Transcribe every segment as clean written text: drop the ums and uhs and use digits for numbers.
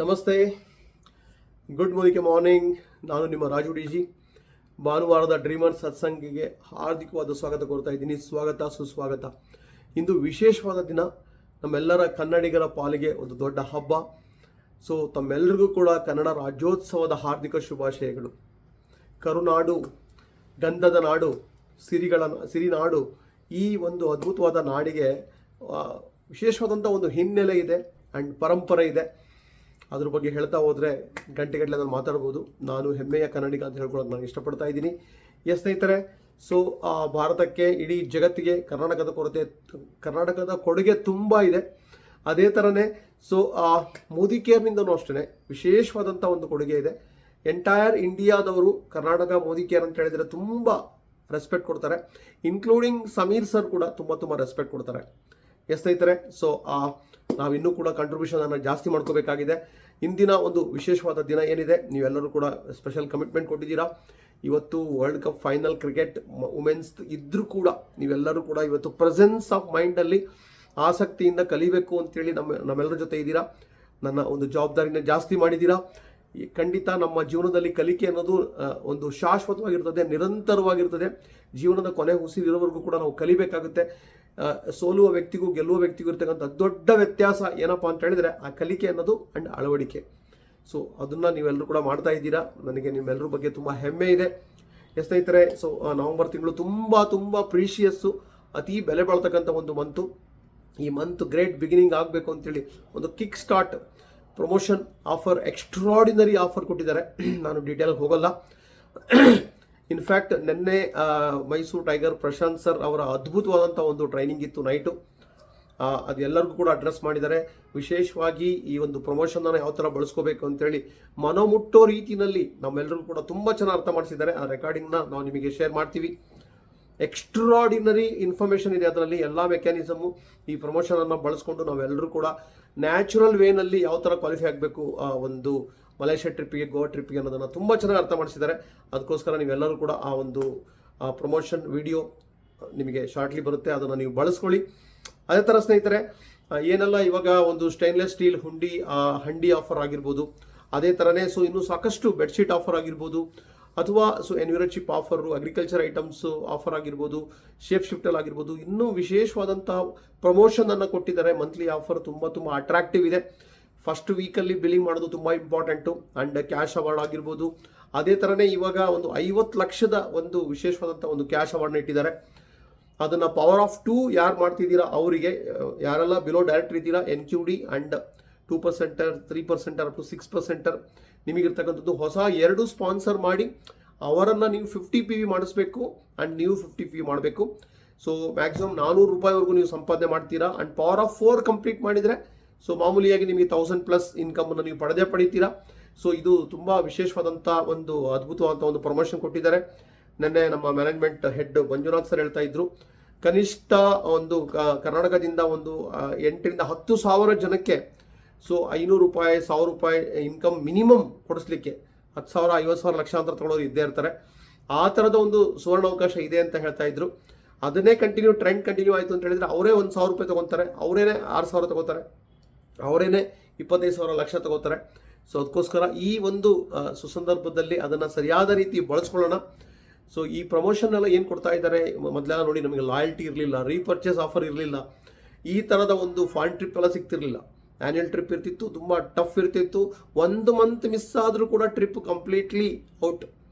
ನಮಸ್ತೆ, good morning. ನಾನು ನಿಮ್ಮ ರಾಜು ಡಿ ಜಿ. ಭಾನುವಾರದ ಡ್ರೀಮರ್ ಸತ್ಸಂಗಿಗೆ ಹಾರ್ದಿಕವಾದ ಸ್ವಾಗತ ಕೋರ್ತಾ ಇದ್ದೀನಿ. ಸ್ವಾಗತ ಸುಸ್ವಾಗತ. ಇಂದು ವಿಶೇಷವಾದ ದಿನ, ನಮ್ಮೆಲ್ಲರ ಕನ್ನಡಿಗರ ಪಾಲಿಗೆ ಒಂದು ದೊಡ್ಡ ಹಬ್ಬ. ಸೊ ತಮ್ಮೆಲ್ಲರಿಗೂ ಕೂಡ ಕನ್ನಡ ರಾಜ್ಯೋತ್ಸವದ ಹಾರ್ದಿಕ ಶುಭಾಶಯಗಳು. ಕರುನಾಡು, ಗಂಧದ ನಾಡು, ಸಿರಿನಾಡು, ಈ ಒಂದು ಅದ್ಭುತವಾದ ನಾಡಿಗೆ ವಿಶೇಷವಾದಂಥ ಒಂದು ಹಿನ್ನೆಲೆ ಇದೆ ಆ್ಯಂಡ್ ಪರಂಪರೆ ಇದೆ. ಅದ್ರ ಬಗ್ಗೆ ಹೇಳ್ತಾ ಹೋದರೆ ಗಂಟೆಗಟ್ಟಲೆ ನಾನು ಮಾತಾಡ್ಬೋದು. ನಾನು ಹೆಮ್ಮೆಯ ಕನ್ನಡಿಗ ಅಂತ ಹೇಳ್ಕೊಳ್ಳೋದು ನಾನು ಇಷ್ಟಪಡ್ತಾ ಇದ್ದೀನಿ. ಸ್ನೇಹಿತರೆ, ಸೊ ಭಾರತಕ್ಕೆ, ಇಡೀ ಜಗತ್ತಿಗೆ ಕರ್ನಾಟಕದ ಕೊಡುಗೆ ತುಂಬ ಇದೆ. ಅದೇ ಥರನೇ ಸೊ ಮೋದಿ ಕೇರ್ನಿಂದನೂ ಅಷ್ಟೇ ವಿಶೇಷವಾದಂಥ ಒಂದು ಕೊಡುಗೆ ಇದೆ. ಎಂಟೈರ್ ಇಂಡಿಯಾದವರು ಕರ್ನಾಟಕ ಮೋದಿ ಕೇರ್ ಅಂತ ಹೇಳಿದರೆ ತುಂಬ ರೆಸ್ಪೆಕ್ಟ್ ಕೊಡ್ತಾರೆ. ಇನ್ಕ್ಲೂಡಿಂಗ್ ಸಮೀರ್ ಸರ್ ಕೂಡ ತುಂಬ ರೆಸ್ಪೆಕ್ಟ್ ಕೊಡ್ತಾರೆ. ಸ್ನೇಹಿತರೆ, ಸೊ ನಾವಿನ್ನೂ ಕೂಡ ಕಾಂಟ್ರಿಬ್ಯೂಷನನ್ನು ಜಾಸ್ತಿ ಮಾಡ್ಕೋಬೇಕಾಗಿದೆ. ಇಂದಿನ ಒಂದು ವಿಶೇಷವಾದ ದಿನ ಏನಿದೆ, ನೀವೆಲ್ಲರೂ ಕೂಡ ಸ್ಪೆಷಲ್ ಕಮಿಟ್ಮೆಂಟ್ ಕೊಟ್ಟಿದ್ದೀರಾ. ಇವತ್ತು world cup final cricket women's ಇದ್ದರೂ ಕೂಡ ನೀವೆಲ್ಲರೂ ಕೂಡ ಇವತ್ತು ಪ್ರೆಸೆನ್ಸ್ ಆಫ್ ಮೈಂಡಲ್ಲಿ ಆಸಕ್ತಿಯಿಂದ ಕಲಿಬೇಕು ಅಂತೇಳಿ ನಮ್ಮೆಲ್ಲರ ಜೊತೆ ಇದ್ದೀರಾ. ನನ್ನ ಒಂದು ಜವಾಬ್ದಾರಿನ ಜಾಸ್ತಿ ಮಾಡಿದ್ದೀರಾ. ಖಂಡಿತ ನಮ್ಮ ಜೀವನದಲ್ಲಿ ಕಲಿಕೆ ಅನ್ನೋದು ಒಂದು ಶಾಶ್ವತವಾಗಿರ್ತದೆ, ನಿರಂತರವಾಗಿರ್ತದೆ. ಜೀವನದ ಕೊನೆ ಉಸಿರಿರೋವರೆಗೂ ಕೂಡ ನಾವು ಕಲಿಬೇಕಾಗುತ್ತೆ. ಸೋಲುವ ವ್ಯಕ್ತಿಗೂ ಗೆಲ್ಲುವ ವ್ಯಕ್ತಿಗೂ ಇರ್ತಕ್ಕಂಥ ದೊಡ್ಡ ವ್ಯತ್ಯಾಸ ಏನಪ್ಪ ಅಂತ ಹೇಳಿದರೆ ಆ ಕಲಿಕೆ ಅನ್ನೋದು ಆ್ಯಂಡ್ ಅಳವಡಿಕೆ. ಸೊ ಅದನ್ನು ನೀವೆಲ್ಲರೂ ಕೂಡ ಮಾಡ್ತಾ ಇದ್ದೀರಾ. ನನಗೆ ನಿಮ್ಮೆಲ್ಲರ ಬಗ್ಗೆ ತುಂಬ ಹೆಮ್ಮೆ ಇದೆ. ಸ್ನೇಹಿತರೆ, ಸೊ ನವಂಬರ್ ತಿಂಗಳು ತುಂಬ ಪ್ರೀಶಿಯಸ್ಸು, ಅತಿ ಬೆಲೆ ಬಾಳ್ತಕ್ಕಂಥ ಒಂದು ಮಂತು. ಈ ಮಂತ್ ಗ್ರೇಟ್ ಬಿಗಿನಿಂಗ್ ಆಗಬೇಕು ಅಂತೇಳಿ ಒಂದು kick start promotion offer, extraordinary offer ಕೊಟ್ಟಿದ್ದಾರೆ. ನಾನು ಡೀಟೇಲ್ಗೆ ಹೋಗಲ್ಲ. ಇನ್ಫ್ಯಾಕ್ಟ್ ನಿನ್ನೆ ಮೈಸೂರು ಟೈಗರ್ ಪ್ರಶಾಂತ್ ಸರ್ ಅವರ ಅದ್ಭುತವಾದಂಥ ಒಂದು ಟ್ರೈನಿಂಗ್ ಇತ್ತು ನೈಟು. ಅದು ಎಲ್ಲರಿಗೂ ಕೂಡ ಅಡ್ರೆಸ್ ಮಾಡಿದ್ದಾರೆ. ವಿಶೇಷವಾಗಿ ಈ ಒಂದು ಪ್ರಮೋಷನನ್ನು ಯಾವ ಥರ ಬಳಸ್ಕೋಬೇಕು ಅಂತೇಳಿ ಮನಮುಟ್ಟೋ ರೀತಿಯಲ್ಲಿ ನಮ್ಮೆಲ್ಲರೂ ಕೂಡ ತುಂಬ ಚೆನ್ನಾಗಿ ಅರ್ಥ ಮಾಡಿಸಿದ್ದಾರೆ. ಆ ರೆಕಾರ್ಡಿಂಗ್ನ ನಾವು ನಿಮಗೆ ಶೇರ್ ಮಾಡ್ತೀವಿ. ಎಕ್ಸ್ಟ್ರಾಡಿನರಿ ಇನ್ಫಾರ್ಮೇಷನ್ ಇದೆ ಅದರಲ್ಲಿ. ಎಲ್ಲ ಮೆಕ್ಯಾನಿಸಮು ಈ ಪ್ರಮೋಷನನ್ನು ಬಳಸ್ಕೊಂಡು ನಾವೆಲ್ಲರೂ ಕೂಡ ನ್ಯಾಚುರಲ್ ವೇನಲ್ಲಿ ಯಾವ ಥರ ಕ್ವಾಲಿಫೈ ಆಗಬೇಕು ಒಂದು ಮಲೇಷ್ಯಾ ಟ್ರಿಪ್ಪಿಗೆ, ಗೋವಾ ಟ್ರಿಪ್ಪಿಗೆ ಅನ್ನೋದನ್ನು ತುಂಬ ಚೆನ್ನಾಗಿ ಅರ್ಥ ಮಾಡಿಸಿದ್ದಾರೆ. ಅದಕ್ಕೋಸ್ಕರ ನೀವೆಲ್ಲರೂ ಕೂಡ ಆ ಒಂದು ಪ್ರಮೋಷನ್ ವಿಡಿಯೋ ನಿಮಗೆ ಶಾರ್ಟ್ಲಿ ಬರುತ್ತೆ, ಅದನ್ನು ನೀವು ಬಳಸ್ಕೊಳ್ಳಿ. ಅದೇ ಥರ ಸ್ನೇಹಿತರೆ, ಏನೆಲ್ಲ ಇವಾಗ ಒಂದು ಸ್ಟೈನ್ಲೆಸ್ ಸ್ಟೀಲ್ ಹಂಡಿ ಆಫರ್ ಆಗಿರ್ಬೋದು, ಅದೇ ಥರನೇ ಸೊ ಇನ್ನೂ ಸಾಕಷ್ಟು ಬೆಡ್ಶೀಟ್ ಆಫರ್ ಆಗಿರ್ಬೋದು, ಅಥವಾ ಸೊ ಎನ್ವಿರೋಚಿಪ್ ಆಫರು, ಅಗ್ರಿಕಲ್ಚರ್ ಐಟಮ್ಸು ಆಫರ್ ಆಗಿರ್ಬೋದು, ಶೇಪ್ ಶಿಫ್ಟಲ್ ಆಗಿರ್ಬೋದು, ಇನ್ನೂ ವಿಶೇಷವಾದಂಥ ಪ್ರಮೋಷನನ್ನು ಕೊಟ್ಟಿದ್ದಾರೆ. ಮಂತ್ಲಿ ಆಫರ್ ತುಂಬ ಅಟ್ರಾಕ್ಟಿವ್ ಇದೆ. ಫಸ್ಟ್ ವೀಕಲ್ಲಿ ಬಿಲ್ಲಿಂಗ್ ಮಾಡೋದು ತುಂಬ ಇಂಪಾರ್ಟೆಂಟು. ಆ್ಯಂಡ್ ಕ್ಯಾಶ್ ಅವಾರ್ಡ್ ಆಗಿರ್ಬೋದು. ಅದೇ ಥರನೇ ಇವಾಗ ಒಂದು 50 ಲಕ್ಷದ ಒಂದು ವಿಶೇಷವಾದಂಥ ಒಂದು ಕ್ಯಾಶ್ ಅವಾರ್ಡ್ನ ಇಟ್ಟಿದ್ದಾರೆ. ಅದನ್ನು ಪವರ್ ಆಫ್ 2 ಯಾರು ಮಾಡ್ತಿದ್ದೀರಾ ಅವರಿಗೆ, ಯಾರೆಲ್ಲ ಬಿಲೋ ಡೈರೆಕ್ಟರ್ ಇದ್ದೀರಾ, NQD ಆ್ಯಂಡ್ 2%, 3% ಅಪ್ ಟು 6% ನಿಮಗಿರ್ತಕ್ಕಂಥದ್ದು ಹೊಸ 2 ಸ್ಪಾನ್ಸರ್ ಮಾಡಿ ಅವರನ್ನು ನೀವು 50 PV ಮಾಡಿಸ್ಬೇಕು ಆ್ಯಂಡ್ ನೀವು 50 PV ಮಾಡಬೇಕು. ಸೊ ಮ್ಯಾಕ್ಸಿಮಮ್ 400 ರೂಪಾಯಿವರೆಗೂ ನೀವು ಸಂಪಾದನೆ ಮಾಡ್ತೀರಾ. ಆ್ಯಂಡ್ ಪವರ್ ಆಫ್ 4 ಕಂಪ್ಲೀಟ್ ಮಾಡಿದರೆ ಸೊ ಮಾಮೂಲಿಯಾಗಿ ನಿಮಗೆ 1000+ ಇನ್ಕಮನ್ನು ನೀವು ಪಡಿತೀರಾ. ಸೊ ಇದು ತುಂಬ ವಿಶೇಷವಾದಂಥ ಒಂದು ಅದ್ಭುತವಾದಂಥ ಒಂದು ಪ್ರಮೋಷನ್ ಕೊಟ್ಟಿದ್ದಾರೆ. ನಿನ್ನೆ ನಮ್ಮ ಮ್ಯಾನೇಜ್ಮೆಂಟ್ ಹೆಡ್ ಮಂಜುನಾಥ್ ಸರ್ ಹೇಳ್ತಾ ಇದ್ರು, ಕನಿಷ್ಠ ಒಂದು ಕರ್ನಾಟಕದಿಂದ ಒಂದು 8,000 to 10,000 ಜನಕ್ಕೆ ಸೊ 500 ರೂಪಾಯಿ, 1,000 ರೂಪಾಯಿ ಇನ್ಕಮ್ ಮಿನಿಮಮ್ ಕೊಡಿಸ್ಲಿಕ್ಕೆ 10,000, 50,000, ಲಕ್ಷಾಂತರ ತಗೊಳ್ಳೋರು ಇದ್ದೇ ಇರ್ತಾರೆ. ಆ ಥರದ ಒಂದು ಸುವರ್ಣಾವಕಾಶ ಇದೆ ಅಂತ ಹೇಳ್ತಾ ಇದ್ರು. ಅದನ್ನೇ ಟ್ರೆಂಡ್ ಕಂಟಿನ್ಯೂ ಆಯಿತು ಅಂತ ಹೇಳಿದರೆ ಅವರೇ 1,000 ರೂಪಾಯಿ ತೊಗೊತಾರೆ, ಅವರೇನೆ 6,000 ತೊಗೋತಾರೆ, ಅವರೇನೆ 25,000 ಲಕ್ಷ ತಗೋತಾರೆ. ಸೊ ಅದಕ್ಕೋಸ್ಕರ ಈ ಒಂದು ಸುಸಂದರ್ಭದಲ್ಲಿ ಅದನ್ನು ಸರಿಯಾದ ರೀತಿ ಬಳಸ್ಕೊಳ್ಳೋಣ. ಸೊ ಈ ಪ್ರಮೋಷನ್ ಎಲ್ಲ ಏನು ಕೊಡ್ತಾ ಇದ್ದಾರೆ, ಮೊದಲೆಲ್ಲ ನೋಡಿ ನಮಗೆ ಲಾಯಲ್ಟಿ ಇರಲಿಲ್ಲ, ರೀಪರ್ಚೇಸ್ ಆಫರ್ ಇರಲಿಲ್ಲ, ಈ ಥರದ ಒಂದು ಫಾರಿನ್ ಟ್ರಿಪ್ ಎಲ್ಲ ಸಿಗ್ತಿರಲಿಲ್ಲ. ಆ್ಯನ್ಯಲ್ ಟ್ರಿಪ್ ಇರ್ತಿತ್ತು, ತುಂಬ ಟಫ್ ಇರ್ತಿತ್ತು. 1 ಮಂತ್ ಮಿಸ್ ಆದರೂ ಕೂಡ ಟ್ರಿಪ್ ಕಂಪ್ಲೀಟ್ಲಿ ಔಟ್,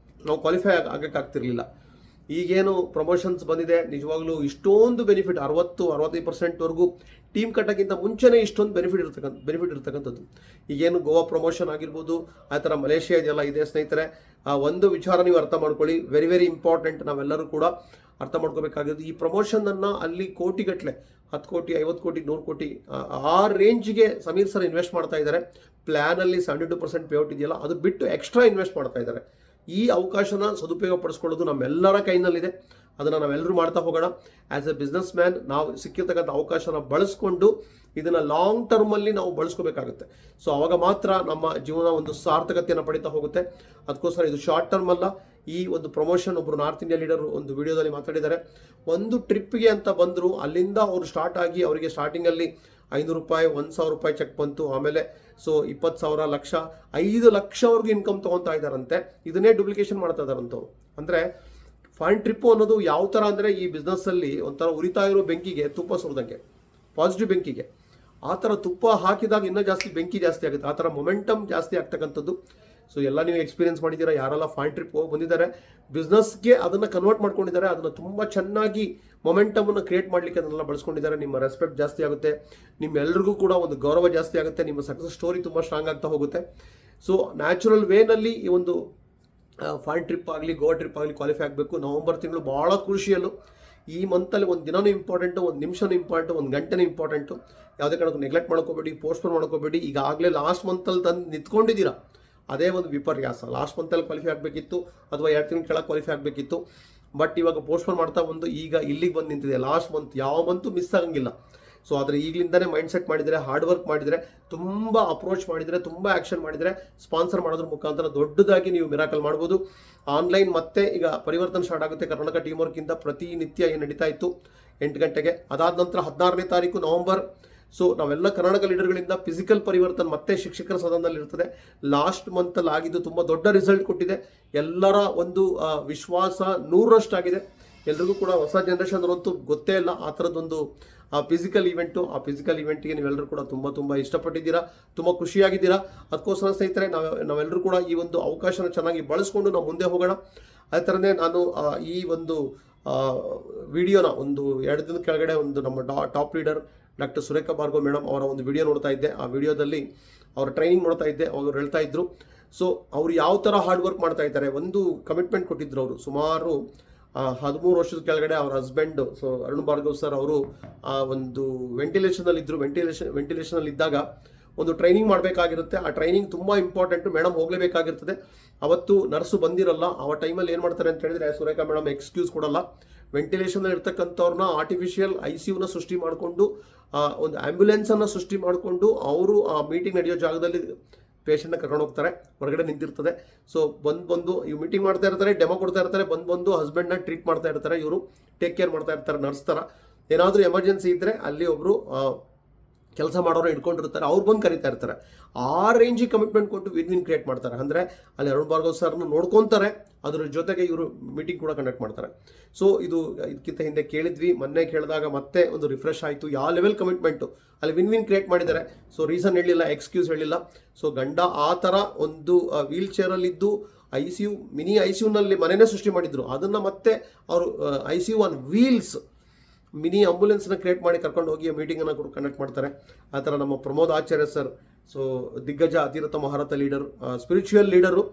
ನಾವು ಕ್ವಾಲಿಫೈ ಆಗೋಕ್ಕಾಗ್ತಿರ್ಲಿಲ್ಲ. ಈಗೇನು ಪ್ರಮೋಷನ್ಸ್ ಬಂದಿದೆ, ನಿಜವಾಗ್ಲೂ ಇಷ್ಟೊಂದು ಬೆನಿಫಿಟ್ 60-65%ವರೆಗೂ ಟೀಮ್ ಕಟ್ಟೋಕ್ಕಿಂತ ಮುಂಚೆನೇ ಇಷ್ಟೊಂದು ಬೆನಿಫಿಟ್ ಇರ್ತಕ್ಕಂಥದ್ದು. ಈಗೇನು ಗೋವಾ ಪ್ರಮೋಷನ್ ಆಗಿರ್ಬೋದು, ಆ ಥರ ಮಲೇಷಿಯಾ ಇದೆಲ್ಲ ಇದೆ. ಸ್ನೇಹಿತರೆ, ಆ ಒಂದು ವಿಚಾರ ನೀವು ಅರ್ಥ ಮಾಡ್ಕೊಳ್ಳಿ, ವೆರಿ ಇಂಪಾರ್ಟೆಂಟ್. ನಾವೆಲ್ಲರೂ ಕೂಡ ಅರ್ಥ ಮಾಡ್ಕೋಬೇಕಾಗಿರೋದು, ಈ ಪ್ರಮೋಷನನ್ನು ಅಲ್ಲಿ ಕೋಟಿಗಟ್ಟಲೆ, 10 ಕೋಟಿ, 50 ಕೋಟಿ, 100 ಕೋಟಿ ಆ ರೇಂಜ್ಗೆ ಸಮೀರ್ ಸರ್ ಇನ್ವೆಸ್ಟ್ ಮಾಡ್ತಾ ಇದ್ದಾರೆ. ಪ್ಲ್ಯಾನಲ್ಲಿ 72% ಪೇಔಟ್ ಇದೆಯಲ್ಲ, ಅದು ಬಿಟ್ಟು ಎಕ್ಸ್ಟ್ರಾ ಇನ್ವೆಸ್ಟ್ ಮಾಡ್ತಾ ಇದ್ದಾರೆ. ಈ ಅವಕಾಶನ ಸದುಪಯೋಗ ಪಡಿಸ್ಕೊಳ್ಳೋದು ನಮ್ಮೆಲ್ಲರ ಕೈನಲ್ಲಿದೆ. ಅದನ್ನು ನಾವೆಲ್ಲರೂ ಮಾಡ್ತಾ ಹೋಗೋಣ. ಆ್ಯಸ್ ಎ ಬಿಸ್ನೆಸ್ ಮ್ಯಾನ್ ನಾವು ಸಿಕ್ಕಿರ್ತಕ್ಕಂಥ ಅವಕಾಶನ ಬಳಸ್ಕೊಂಡು ಇದನ್ನು ಲಾಂಗ್ ಟರ್ಮಲ್ಲಿ ನಾವು ಬಳಸ್ಕೋಬೇಕಾಗುತ್ತೆ. ಸೊ ಆವಾಗ ಮಾತ್ರ ನಮ್ಮ ಜೀವನ ಒಂದು ಸಾರ್ಥಕತೆಯನ್ನು ಪಡಿತಾ ಹೋಗುತ್ತೆ. ಅದಕ್ಕೋಸ್ಕರ ಇದು ಶಾರ್ಟ್ ಟರ್ಮ್ ಅಲ್ಲ. ಈ ಒಂದು ಪ್ರಮೋಷನ್ ಒಬ್ಬರು ನಾರ್ತ್ ಇಂಡಿಯಾ ಲೀಡರ್ ಒಂದು ವಿಡಿಯೋದಲ್ಲಿ ಮಾತಾಡಿದ್ದಾರೆ. ಒಂದು ಟ್ರಿಪ್ಗೆ ಅಂತ ಬಂದರು, ಅಲ್ಲಿಂದ ಅವರು ಸ್ಟಾರ್ಟ್ ಆಗಿ ಅವರಿಗೆ ಸ್ಟಾರ್ಟಿಂಗಲ್ಲಿ ರೂಪಾಯಿ 1,000 ರೂಪಾಯಿ ಚೆಕ್ ಬಂತು. ಆಮೇಲೆ ಸೊ 20,000 ಲಕ್ಷ 5 ಲಕ್ಷವರೆಗೂ ಇನ್ಕಮ್ ತೊಗೊತಾ ಇದ್ದಾರಂತೆ. ಇದನ್ನೇ ಡುಪ್ಲಿಕೇಶನ್ ಮಾಡ್ತಾ ಇದ್ದಾರಂತವ್ರು. ಅಂದರೆ ಫಾರಿನ್ ಟ್ರಿಪ್ಪು ಅನ್ನೋದು ಯಾವ ಥರ ಅಂದರೆ ಈ ಬಿಸ್ನೆಸ್ಸಲ್ಲಿ ಒಂಥರ ಉರಿತಾ ಇರೋ ಬೆಂಕಿಗೆ ತುಪ್ಪ ಸುರಿದಂಗೆ, ಪಾಸಿಟಿವ್ ಬೆಂಕಿಗೆ ಆ ಥರ ತುಪ್ಪ ಹಾಕಿದಾಗ ಇನ್ನೂ ಜಾಸ್ತಿ ಬೆಂಕಿ ಜಾಸ್ತಿ ಆಗುತ್ತೆ. ಆ ಥರ ಮೊಮೆಂಟಮ್ ಜಾಸ್ತಿ ಆಗ್ತಕ್ಕಂಥದ್ದು. ಸೊ ಎಲ್ಲ ನೀವು ಎಕ್ಸ್ಪೀರಿಯನ್ಸ್ ಮಾಡಿದ್ದೀರಾ. ಯಾರೆಲ್ಲ ಫಾರಿನ್ ಟ್ರಿಪ್ ಹೋಗಿ ಬಂದಿದ್ದಾರೆ, ಬಿಸ್ನೆಸ್ಗೆ ಅದನ್ನು ಕನ್ವರ್ಟ್ ಮಾಡ್ಕೊಂಡಿದ್ದಾರೆ, ಅದನ್ನು ತುಂಬ ಚೆನ್ನಾಗಿ ಮೊಮೆಂಟಮನ್ನು ಕ್ರಿಯೇಟ್ ಮಾಡಲಿಕ್ಕೆ ಅದನ್ನೆಲ್ಲ ಬಳಸ್ಕೊಂಡಿದ್ದಾರೆ. ನಿಮ್ಮ ರೆಸ್ಪೆಕ್ಟ್ ಜಾಸ್ತಿ ಆಗುತ್ತೆ, ನಿಮ್ಮೆಲ್ಲರಿಗೂ ಕೂಡ ಒಂದು ಗೌರವ ಜಾಸ್ತಿ ಆಗುತ್ತೆ, ನಿಮ್ಮ ಸಕ್ಸಸ್ ಸ್ಟೋರಿ ತುಂಬ ಸ್ಟ್ರಾಂಗ್ ಆಗ್ತಾ ಹೋಗುತ್ತೆ. ಸೊ ನ್ಯಾಚುರಲ್ ವೇನಲ್ಲಿ ಈ ಒಂದು ಫಾರಿನ್ ಟ್ರಿಪ್ ಆಗಲಿ ಗೋವಾ ಟ್ರಿಪ್ ಆಗಲಿ ಕ್ವಾಲಿಫೈ ಆಗಬೇಕು. ನವಂಬರ್ ತಿಂಗಳು ಭಾಳ ಕ್ರೂಷಿಯಲ್ಲು. ಈ ಮಂತಲ್ಲಿ ಒಂದು ದಿನವೂ ಇಂಪಾರ್ಟೆಂಟು, ಒಂದು ನಿಮಿಷನೂ ಇಂಪಾರ್ಟೆಂಟು, ಒಂದು ಗಂಟೆನೂ ಇಂಪಾರ್ಟೆಂಟು. ಯಾವುದೇ ಕಾರಣಕ್ಕೂ ನೆಗ್ಲೆಕ್ಟ್ ಮಾಡ್ಕೋಬೇಡಿ, ಪೋಸ್ಟ್ಪೋನ್ ಮಾಡ್ಕೋಬೇಡಿ. ಈಗಾಗಲೇ ಲಾಸ್ಟ್ ಮಂತಲ್ಲಿ ತಂದು ನಿಂತ್ಕೊಂಡಿದ್ದೀರಾ, ಅದೇ ಒಂದು ವಿಪರ್ಯಾಸ. ಲಾಸ್ಟ್ ಮಂತಲ್ಲಿ ಕ್ವಾಲಿಫೈ ಆಗಬೇಕಿತ್ತು ಅಥವಾ 2 ತಿಂಗಳು ಕೆಳಗೆ ಕ್ವಾಲಿಫೈ ಆಗಬೇಕಿತ್ತು. ಬಟ್ ಇವಾಗ ಪೋಸ್ಟ್ಪೋನ್ ಮಾಡ್ತಾ ಬಂದು ಈಗ ಇಲ್ಲಿಗೆ ಬಂದು ನಿಂತಿದೆ. ಲಾಸ್ಟ್ ಮಂತ್ ಯಾವ ಮಂತು ಮಿಸ್ ಆಗಂಗಿಲ್ಲ. ಸೊ ಆದರೆ ಈಗಲಿಂದನೇ ಮೈಂಡ್ ಸೆಟ್ ಮಾಡಿದರೆ, ಹಾರ್ಡ್ ವರ್ಕ್ ಮಾಡಿದರೆ, ತುಂಬ ಅಪ್ರೋಚ್ ಮಾಡಿದರೆ, ತುಂಬ ಆ್ಯಕ್ಷನ್ ಮಾಡಿದರೆ, ಸ್ಪಾನ್ಸರ್ ಮಾಡೋದ್ರ ಮುಖಾಂತರ ದೊಡ್ಡದಾಗಿ ನೀವು ಮಿರಾಕಲ್ ಮಾಡ್ಬೋದು. ಆನ್ಲೈನ್ ಮತ್ತೆ ಈಗ ಪರಿವರ್ತನೆ ಸ್ಟಾರ್ಟ್ ಆಗುತ್ತೆ. ಕರ್ನಾಟಕ ಟೀಮ್ ವರ್ಕಿಂದ ಪ್ರತಿನಿತ್ಯ ಏನು ನಡೀತಾ ಇತ್ತು 8 ಗಂಟೆಗೆ. ಅದಾದ ನಂತರ 16ನೇ ತಾರೀಕು ನವಂಬರ್. ಸೊ ನಾವೆಲ್ಲ ಕರ್ನಾಟಕ ಲೀಡರ್ಗಳಿಂದ ಫಿಸಿಕಲ್ ಪರಿವರ್ತನೆ ಮತ್ತೆ ಶಿಕ್ಷಕರ ಸದನದಲ್ಲಿ ಇರ್ತದೆ. ಲಾಸ್ಟ್ ಮಂತಲ್ಲಿ ಆಗಿದ್ದು ತುಂಬ ದೊಡ್ಡ ರಿಸಲ್ಟ್ ಕೊಟ್ಟಿದೆ. ಎಲ್ಲರ ಒಂದು ವಿಶ್ವಾಸ 100ರಷ್ಟಾಗಿದೆ. ಎಲ್ರಿಗೂ ಕೂಡ ಹೊಸ ಜನ್ರೇಷನ್ ಅಂತೂ ಗೊತ್ತೇ ಇಲ್ಲ ಆ ಥರದ್ದೊಂದು ಫಿಸಿಕಲ್ ಇವೆಂಟು. ಆ ಫಿಸಿಕಲ್ ಇವೆಂಟ್ಗೆ ನೀವೆಲ್ಲರೂ ಕೂಡ ತುಂಬ ಇಷ್ಟಪಟ್ಟಿದ್ದೀರಾ, ತುಂಬ ಖುಷಿಯಾಗಿದ್ದೀರಾ. ಅದಕ್ಕೋಸ್ಕರ ಸ್ನೇಹಿತರೆ ನಾವೆಲ್ಲರೂ ಕೂಡ ಈ ಒಂದು ಅವಕಾಶನ ಚೆನ್ನಾಗಿ ಬಳಸ್ಕೊಂಡು ನಾವು ಮುಂದೆ ಹೋಗೋಣ. ಅದೇ ಥರನೇ ನಾನು ಈ ಒಂದು ವಿಡಿಯೋನ ಒಂದು 2 ದಿನದ ಕೆಳಗಡೆ ಒಂದು ನಮ್ಮ top leader doctor Surekha Bhargav madam ಅವರ ಒಂದು ವಿಡಿಯೋ ನೋಡ್ತಾ ಇದ್ದೆ. ಆ ವಿಡಿಯೋದಲ್ಲಿ ಅವರ ಟ್ರೈನಿಂಗ್ ನೋಡ್ತಾ ಇದ್ದೆ. ಅವರು ಹೇಳ್ತಾ ಇದ್ರು, ಸೊ ಅವರು ಯಾವ ಥರ ಹಾರ್ಡ್ ವರ್ಕ್ ಮಾಡ್ತಾ ಇದ್ದಾರೆ. ಒಂದು ಕಮಿಟ್ಮೆಂಟ್ ಕೊಟ್ಟಿದ್ರು ಅವರು. ಸುಮಾರು 13 ವರ್ಷದ ಕೆಳಗಡೆ ಅವ್ರ husband, so Arun Bhargav sir ಅವರು ಒಂದು ವೆಂಟಿಲೇಷನಲ್ಲಿ ಇದ್ದರು. ವೆಂಟಿಲೇಷನಲ್ಲಿ ಇದ್ದಾಗ ಒಂದು ಟ್ರೈನಿಂಗ್ ಮಾಡಬೇಕಾಗಿರುತ್ತೆ. ಆ ಟ್ರೈನಿಂಗ್ ತುಂಬ ಇಂಪಾರ್ಟೆಂಟು. ಮೇಡಮ್ ಹೋಗಲೇಬೇಕಾಗಿರ್ತದೆ. ಅವತ್ತು ನರ್ಸು ಬಂದಿರಲ್ಲ. ಆ ಟೈಮಲ್ಲಿ ಏನು ಮಾಡ್ತಾರೆ ಅಂತ ಹೇಳಿದ್ರೆ, ಸುರೇಖಾ ಮೇಡಮ್ ಎಕ್ಸ್ಕ್ಯೂಸ್ ಕೊಡಲ್ಲ. ವೆಂಟಿಲೇಷನಲ್ಲಿ ಇರ್ತಕ್ಕಂಥವ್ರನ್ನ ಆರ್ಟಿಫಿಷಿಯಲ್ ICUನ ಸೃಷ್ಟಿ ಮಾಡಿಕೊಂಡು, ಒಂದು ಆ್ಯಂಬ್ಯುಲೆನ್ಸನ್ನು ಸೃಷ್ಟಿ ಮಾಡಿಕೊಂಡು ಅವರು ಆ ಮೀಟಿಂಗ್ ನಡೆಯೋ ಜಾಗದಲ್ಲಿ ಪೇಷಂಟ್ನ ಕರ್ಕೊಂಡು ಹೋಗ್ತಾರೆ. ಹೊರಗಡೆ ನಿಂತಿರ್ತದೆ. ಸೊ ಬಂದು ಇವು ಮೀಟಿಂಗ್ ಮಾಡ್ತಾ ಇರ್ತಾರೆ, ಡೆಮೋ ಕೊಡ್ತಾ ಇರ್ತಾರೆ, ಬಂದು ಹಸ್ಬೆಂಡ್ನ ಟ್ರೀಟ್ ಮಾಡ್ತಾ ಇರ್ತಾರೆ. ಇವರು ಟೇಕ್ ಕೇರ್ ಮಾಡ್ತಾ ಇರ್ತಾರೆ ನರ್ಸ್ ಥರ. ಏನಾದರೂ ಎಮರ್ಜೆನ್ಸಿ ಇದ್ದರೆ ಅಲ್ಲಿ ಒಬ್ಬರು ಕೆಲಸ ಮಾಡೋರು ಇಟ್ಕೊಂಡಿರ್ತಾರೆ, ಅವ್ರು ಬಂದು ಕರಿತಾ ಇರ್ತಾರೆ. ಆ ರೇಂಜಿಗೆ ಕಮಿಟ್ಮೆಂಟ್ ಕೊಟ್ಟು ವಿನ್ ಕ್ರಿಯೇಟ್ ಮಾಡ್ತಾರೆ. ಅಂದರೆ ಅಲ್ಲಿ ಅರುಣ್ ಭಾರ್ಗವ್ ಸರ್ನ ನೋಡ್ಕೊತಾರೆ, ಅದ್ರ ಜೊತೆಗೆ ಇವರು ಮೀಟಿಂಗ್ ಕೂಡ ಕಂಡಕ್ಟ್ ಮಾಡ್ತಾರೆ. ಸೊ ಇದಕ್ಕಿಂತ ಹಿಂದೆ ಕೇಳಿದ್ವಿ, ಮೊನ್ನೆ ಕೇಳಿದಾಗ ಮತ್ತೆ ಒಂದು ರಿಫ್ರೆಶ್ ಆಯಿತು. ಯಾವ ಲೆವೆಲ್ ಕಮಿಟ್ಮೆಂಟು ಅಲ್ಲಿ ವಿನ್ ಕ್ರಿಯೇಟ್ ಮಾಡಿದ್ದಾರೆ. ಸೊ ರೀಸನ್ ಹೇಳಿಲ್ಲ, ಎಕ್ಸ್ಕ್ಯೂಸ್ ಹೇಳಿಲ್ಲ. ಸೊ ಗಂಡ ಆ ಥರ ಒಂದು ವೀಲ್ ಚೇರಲ್ಲಿದ್ದು ಮಿನಿ ICUನಲ್ಲಿ ಮನೆಯೇ ಸೃಷ್ಟಿ ಮಾಡಿದ್ರು. ಅದನ್ನು ಮತ್ತೆ ಅವರು ICU ಆನ್ ವೀಲ್ಸ್ ಮಿನಿ ಆಂಬುಲೆನ್ಸ್ನ ಕ್ರಿಯೇಟ್ ಮಾಡಿ ಕರ್ಕೊಂಡು ಹೋಗಿ ಮೀಟಿಂಗನ್ನು ಕೂಡ ಕಂಡಕ್ಟ್ ಮಾಡ್ತಾರೆ. ಆ ಥರ ನಮ್ಮ ಪ್ರಮೋದ್ ಆಚಾರ್ಯ ಸರ್, ಸೊ ದಿಗ್ಗಜ ಅತಿರಥ ಮಹಾರಥ ಲೀಡರ್, ಸ್ಪಿರಿಚುವಲ್ ಲೀಡರು.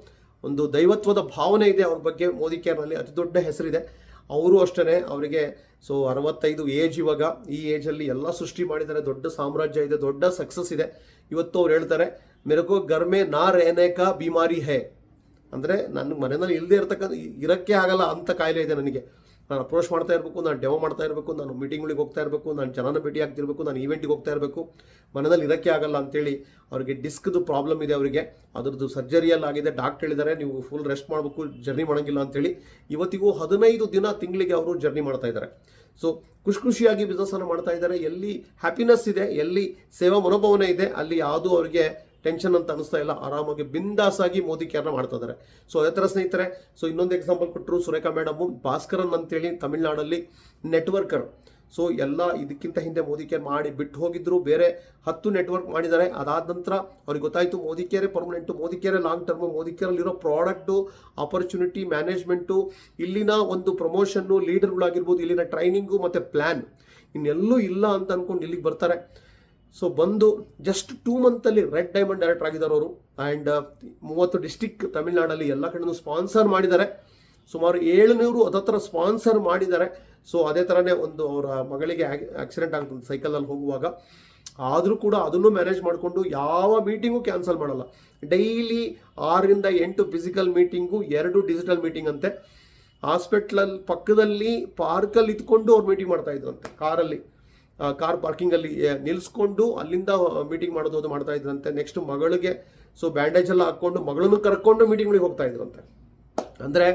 ಒಂದು ದೈವತ್ವದ ಭಾವನೆ ಇದೆ ಅವ್ರ ಬಗ್ಗೆ. ಮೋದಿ ಕೇರ್ನಲ್ಲಿ ಅತಿ ದೊಡ್ಡ ಹೆಸರಿದೆ. ಅವರು ಅಷ್ಟೇ, ಅವರಿಗೆ ಸೊ 65 ಏಜ್. ಇವಾಗ ಈ ಏಜಲ್ಲಿ ಎಲ್ಲ ಸೃಷ್ಟಿ ಮಾಡಿದ್ದಾರೆ. ದೊಡ್ಡ ಸಾಮ್ರಾಜ್ಯ ಇದೆ, ದೊಡ್ಡ ಸಕ್ಸಸ್ ಇದೆ. ಇವತ್ತು ಅವ್ರು ಹೇಳ್ತಾರೆ, ಮೇರೆಕೋ ಗರ್ಮೆ ನಾ ರೇನೆ ಕಾ ಬಿಮಾರಿ ಹೇ. ಅಂದರೆ ನನ್ನ ಮನೆಯಲ್ಲಿ ಇಲ್ಲದೆ ಇರೋಕ್ಕೆ ಆಗಲ್ಲ ಅಂತ ಕಾಯಿಲೆ ಇದೆ ನನಗೆ. ನಾನು ಅಪ್ರೋಚ್ ಮಾಡ್ತಾ ಇರಬೇಕು, ನಾನು ಡೆಮೋ ಮಾಡ್ತಾ ಇರಬೇಕು, ನಾನು ಮೀಟಿಂಗ್ಗಳಿಗೆ ಹೋಗ್ತಾ ಇರಬೇಕು, ನಾನು ಜನನ ಭೇಟಿ ಆಗ್ತಿರ್ಬೇಕು, ನಾನು ಈವೆಂಟಿಗೆ ಹೋಗ್ತಾ ಇರಬೇಕು, ಮನೆಯಲ್ಲಿ ಇರೋಕ್ಕೆ ಆಗಲ್ಲ ಅಂತೇಳಿ ಅವರಿಗೆ ಡಿಸ್ಕ್ದು ಪ್ರಾಬ್ಲಮ್ ಇದೆ. ಅವರಿಗೆ ಅದರದ್ದು ಸರ್ಜರಿಯಲ್ಲಿ ಆಗಿದೆ. ಡಾಕ್ಟರ್ ಹೇಳಿದ್ದಾರೆ ನೀವು ಫುಲ್ ರೆಸ್ಟ್ ಮಾಡಬೇಕು, ಜರ್ನಿ ಮಾಡೋಂಗಿಲ್ಲ ಅಂತೇಳಿ. ಇವತ್ತಿಗೂ 15 ದಿನ ತಿಂಗಳಿಗೆ ಅವರು ಜರ್ನಿ ಮಾಡ್ತಾ ಇದ್ದಾರೆ. ಸೊ ಖುಷಿಯಾಗಿ ಬಿಸ್ನೆಸ್ಸನ್ನು ಮಾಡ್ತಾ ಇದ್ದಾರೆ. ಎಲ್ಲಿ ಹ್ಯಾಪಿನೆಸ್ ಇದೆ, ಎಲ್ಲಿ ಸೇವಾ ಮನೋಭಾವನೆ ಇದೆ, ಅಲ್ಲಿ ಯಾವುದೂ ಅವರಿಗೆ ಟೆನ್ಷನ್ ಅಂತ ಅನಿಸ್ತಾ ಇಲ್ಲ. ಆರಾಮಾಗಿ ಬಿಂದಾಸಾಗಿ ಮೋದಿ ಕೇರ್ನ ಮಾಡ್ತಾ ಇದ್ದಾರೆ. ಸೊ ಅದೇ ಥರ ಸ್ನೇಹಿತರೆ, ಸೊ ಇನ್ನೊಂದು ಎಕ್ಸಾಂಪಲ್ ಕೊಟ್ಟರು ಸುರೇಖಾ ಮೇಡಮು. ಭಾಸ್ಕರನ್ ಅಂತೇಳಿ ತಮಿಳ್ನಾಡಲ್ಲಿ ನೆಟ್ವರ್ಕರ್. ಸೊ ಎಲ್ಲ ಇದಕ್ಕಿಂತ ಹಿಂದೆ ಮೋದಿ ಕೇರ್ ಮಾಡಿ ಬಿಟ್ಟು ಹೋಗಿದ್ರು. ಬೇರೆ 10 ನೆಟ್ವರ್ಕ್ ಮಾಡಿದ್ದಾರೆ. ಅದಾದ ನಂತರ ಅವ್ರಿಗೆ ಗೊತ್ತಾಯಿತು ಮೋದಿ ಕೇರೇ ಪರ್ಮನೆಂಟು, ಮೋದಿ ಕೇರೇ ಲಾಂಗ್ ಟರ್ಮು, ಮೋದಿ ಕೇರಲ್ಲಿರೋ ಪ್ರಾಡಕ್ಟು, ಆಪರ್ಚುನಿಟಿ, ಮ್ಯಾನೇಜ್ಮೆಂಟು, ಇಲ್ಲಿನ ಒಂದು ಪ್ರಮೋಷನ್ನು, ಲೀಡರ್ಗಳಾಗಿರ್ಬೋದು, ಇಲ್ಲಿನ ಟ್ರೈನಿಂಗು ಮತ್ತು ಪ್ಲ್ಯಾನ್ ಇನ್ನೆಲ್ಲೂ ಇಲ್ಲ ಅಂತ ಅಂದ್ಕೊಂಡು ಇಲ್ಲಿಗೆ ಬರ್ತಾರೆ. ಸೊ ಬಂದು ಜಸ್ಟ್ 2 ಮಂತಲ್ಲಿ ರೆಡ್ ಡೈಮಂಡ್ ಡೈರೆಕ್ಟರ್ ಆಗಿದ್ದಾರೆ ಅವರು. ಆ್ಯಂಡ್ 30 ಡಿಸ್ಟಿಕ್ ತಮಿಳ್ನಾಡಲ್ಲಿ ಎಲ್ಲ ಕಡೆನೂ ಸ್ಪಾನ್ಸರ್ ಮಾಡಿದ್ದಾರೆ. ಸುಮಾರು 700 ಅದತ್ರ ಸ್ಪಾನ್ಸರ್ ಮಾಡಿದ್ದಾರೆ. ಸೊ ಅದೇ ಥರನೇ ಒಂದು ಅವರ ಮಗಳಿಗೆ ಆಕ್ಸಿಡೆಂಟ್ ಆಗ್ತದೆ ಸೈಕಲಲ್ಲಿ ಹೋಗುವಾಗ. ಆದರೂ ಕೂಡ ಅದನ್ನು ಮ್ಯಾನೇಜ್ ಮಾಡಿಕೊಂಡು ಯಾವ ಮೀಟಿಂಗು ಕ್ಯಾನ್ಸಲ್ ಮಾಡಲ್ಲ. ಡೈಲಿ 6 ರಿಂದ 8 ಫಿಸಿಕಲ್ ಮೀಟಿಂಗು, 2 ಡಿಜಿಟಲ್ ಮೀಟಿಂಗ್ ಅಂತೆ. ಹಾಸ್ಪಿಟ್ಲಲ್ಲಿ ಪಕ್ಕದಲ್ಲಿ ಪಾರ್ಕಲ್ಲಿ ಇದ್ಕೊಂಡು ಅವ್ರು ಮೀಟಿಂಗ್ ಮಾಡ್ತಾಯಿದ್ರಂತೆ. ಕಾರ್ ಪಾರ್ಕಿಂಗಲ್ಲಿ ನಿಲ್ಲಿಸ್ಕೊಂಡು ಅಲ್ಲಿಂದ ಮೀಟಿಂಗ್ ಮಾಡೋದು ಮಾಡ್ತಾ ಇದ್ರಂತೆ. ನೆಕ್ಸ್ಟ್ ಮಗಳಿಗೆ ಸೊ ಬ್ಯಾಂಡೇಜ್ ಎಲ್ಲ ಹಾಕ್ಕೊಂಡು ಮಗಳನ್ನು ಕರ್ಕೊಂಡು ಮೀಟಿಂಗ್ಗಳಿಗೆ ಹೋಗ್ತಾ ಇದ್ರಂತೆ. ಅಂದರೆ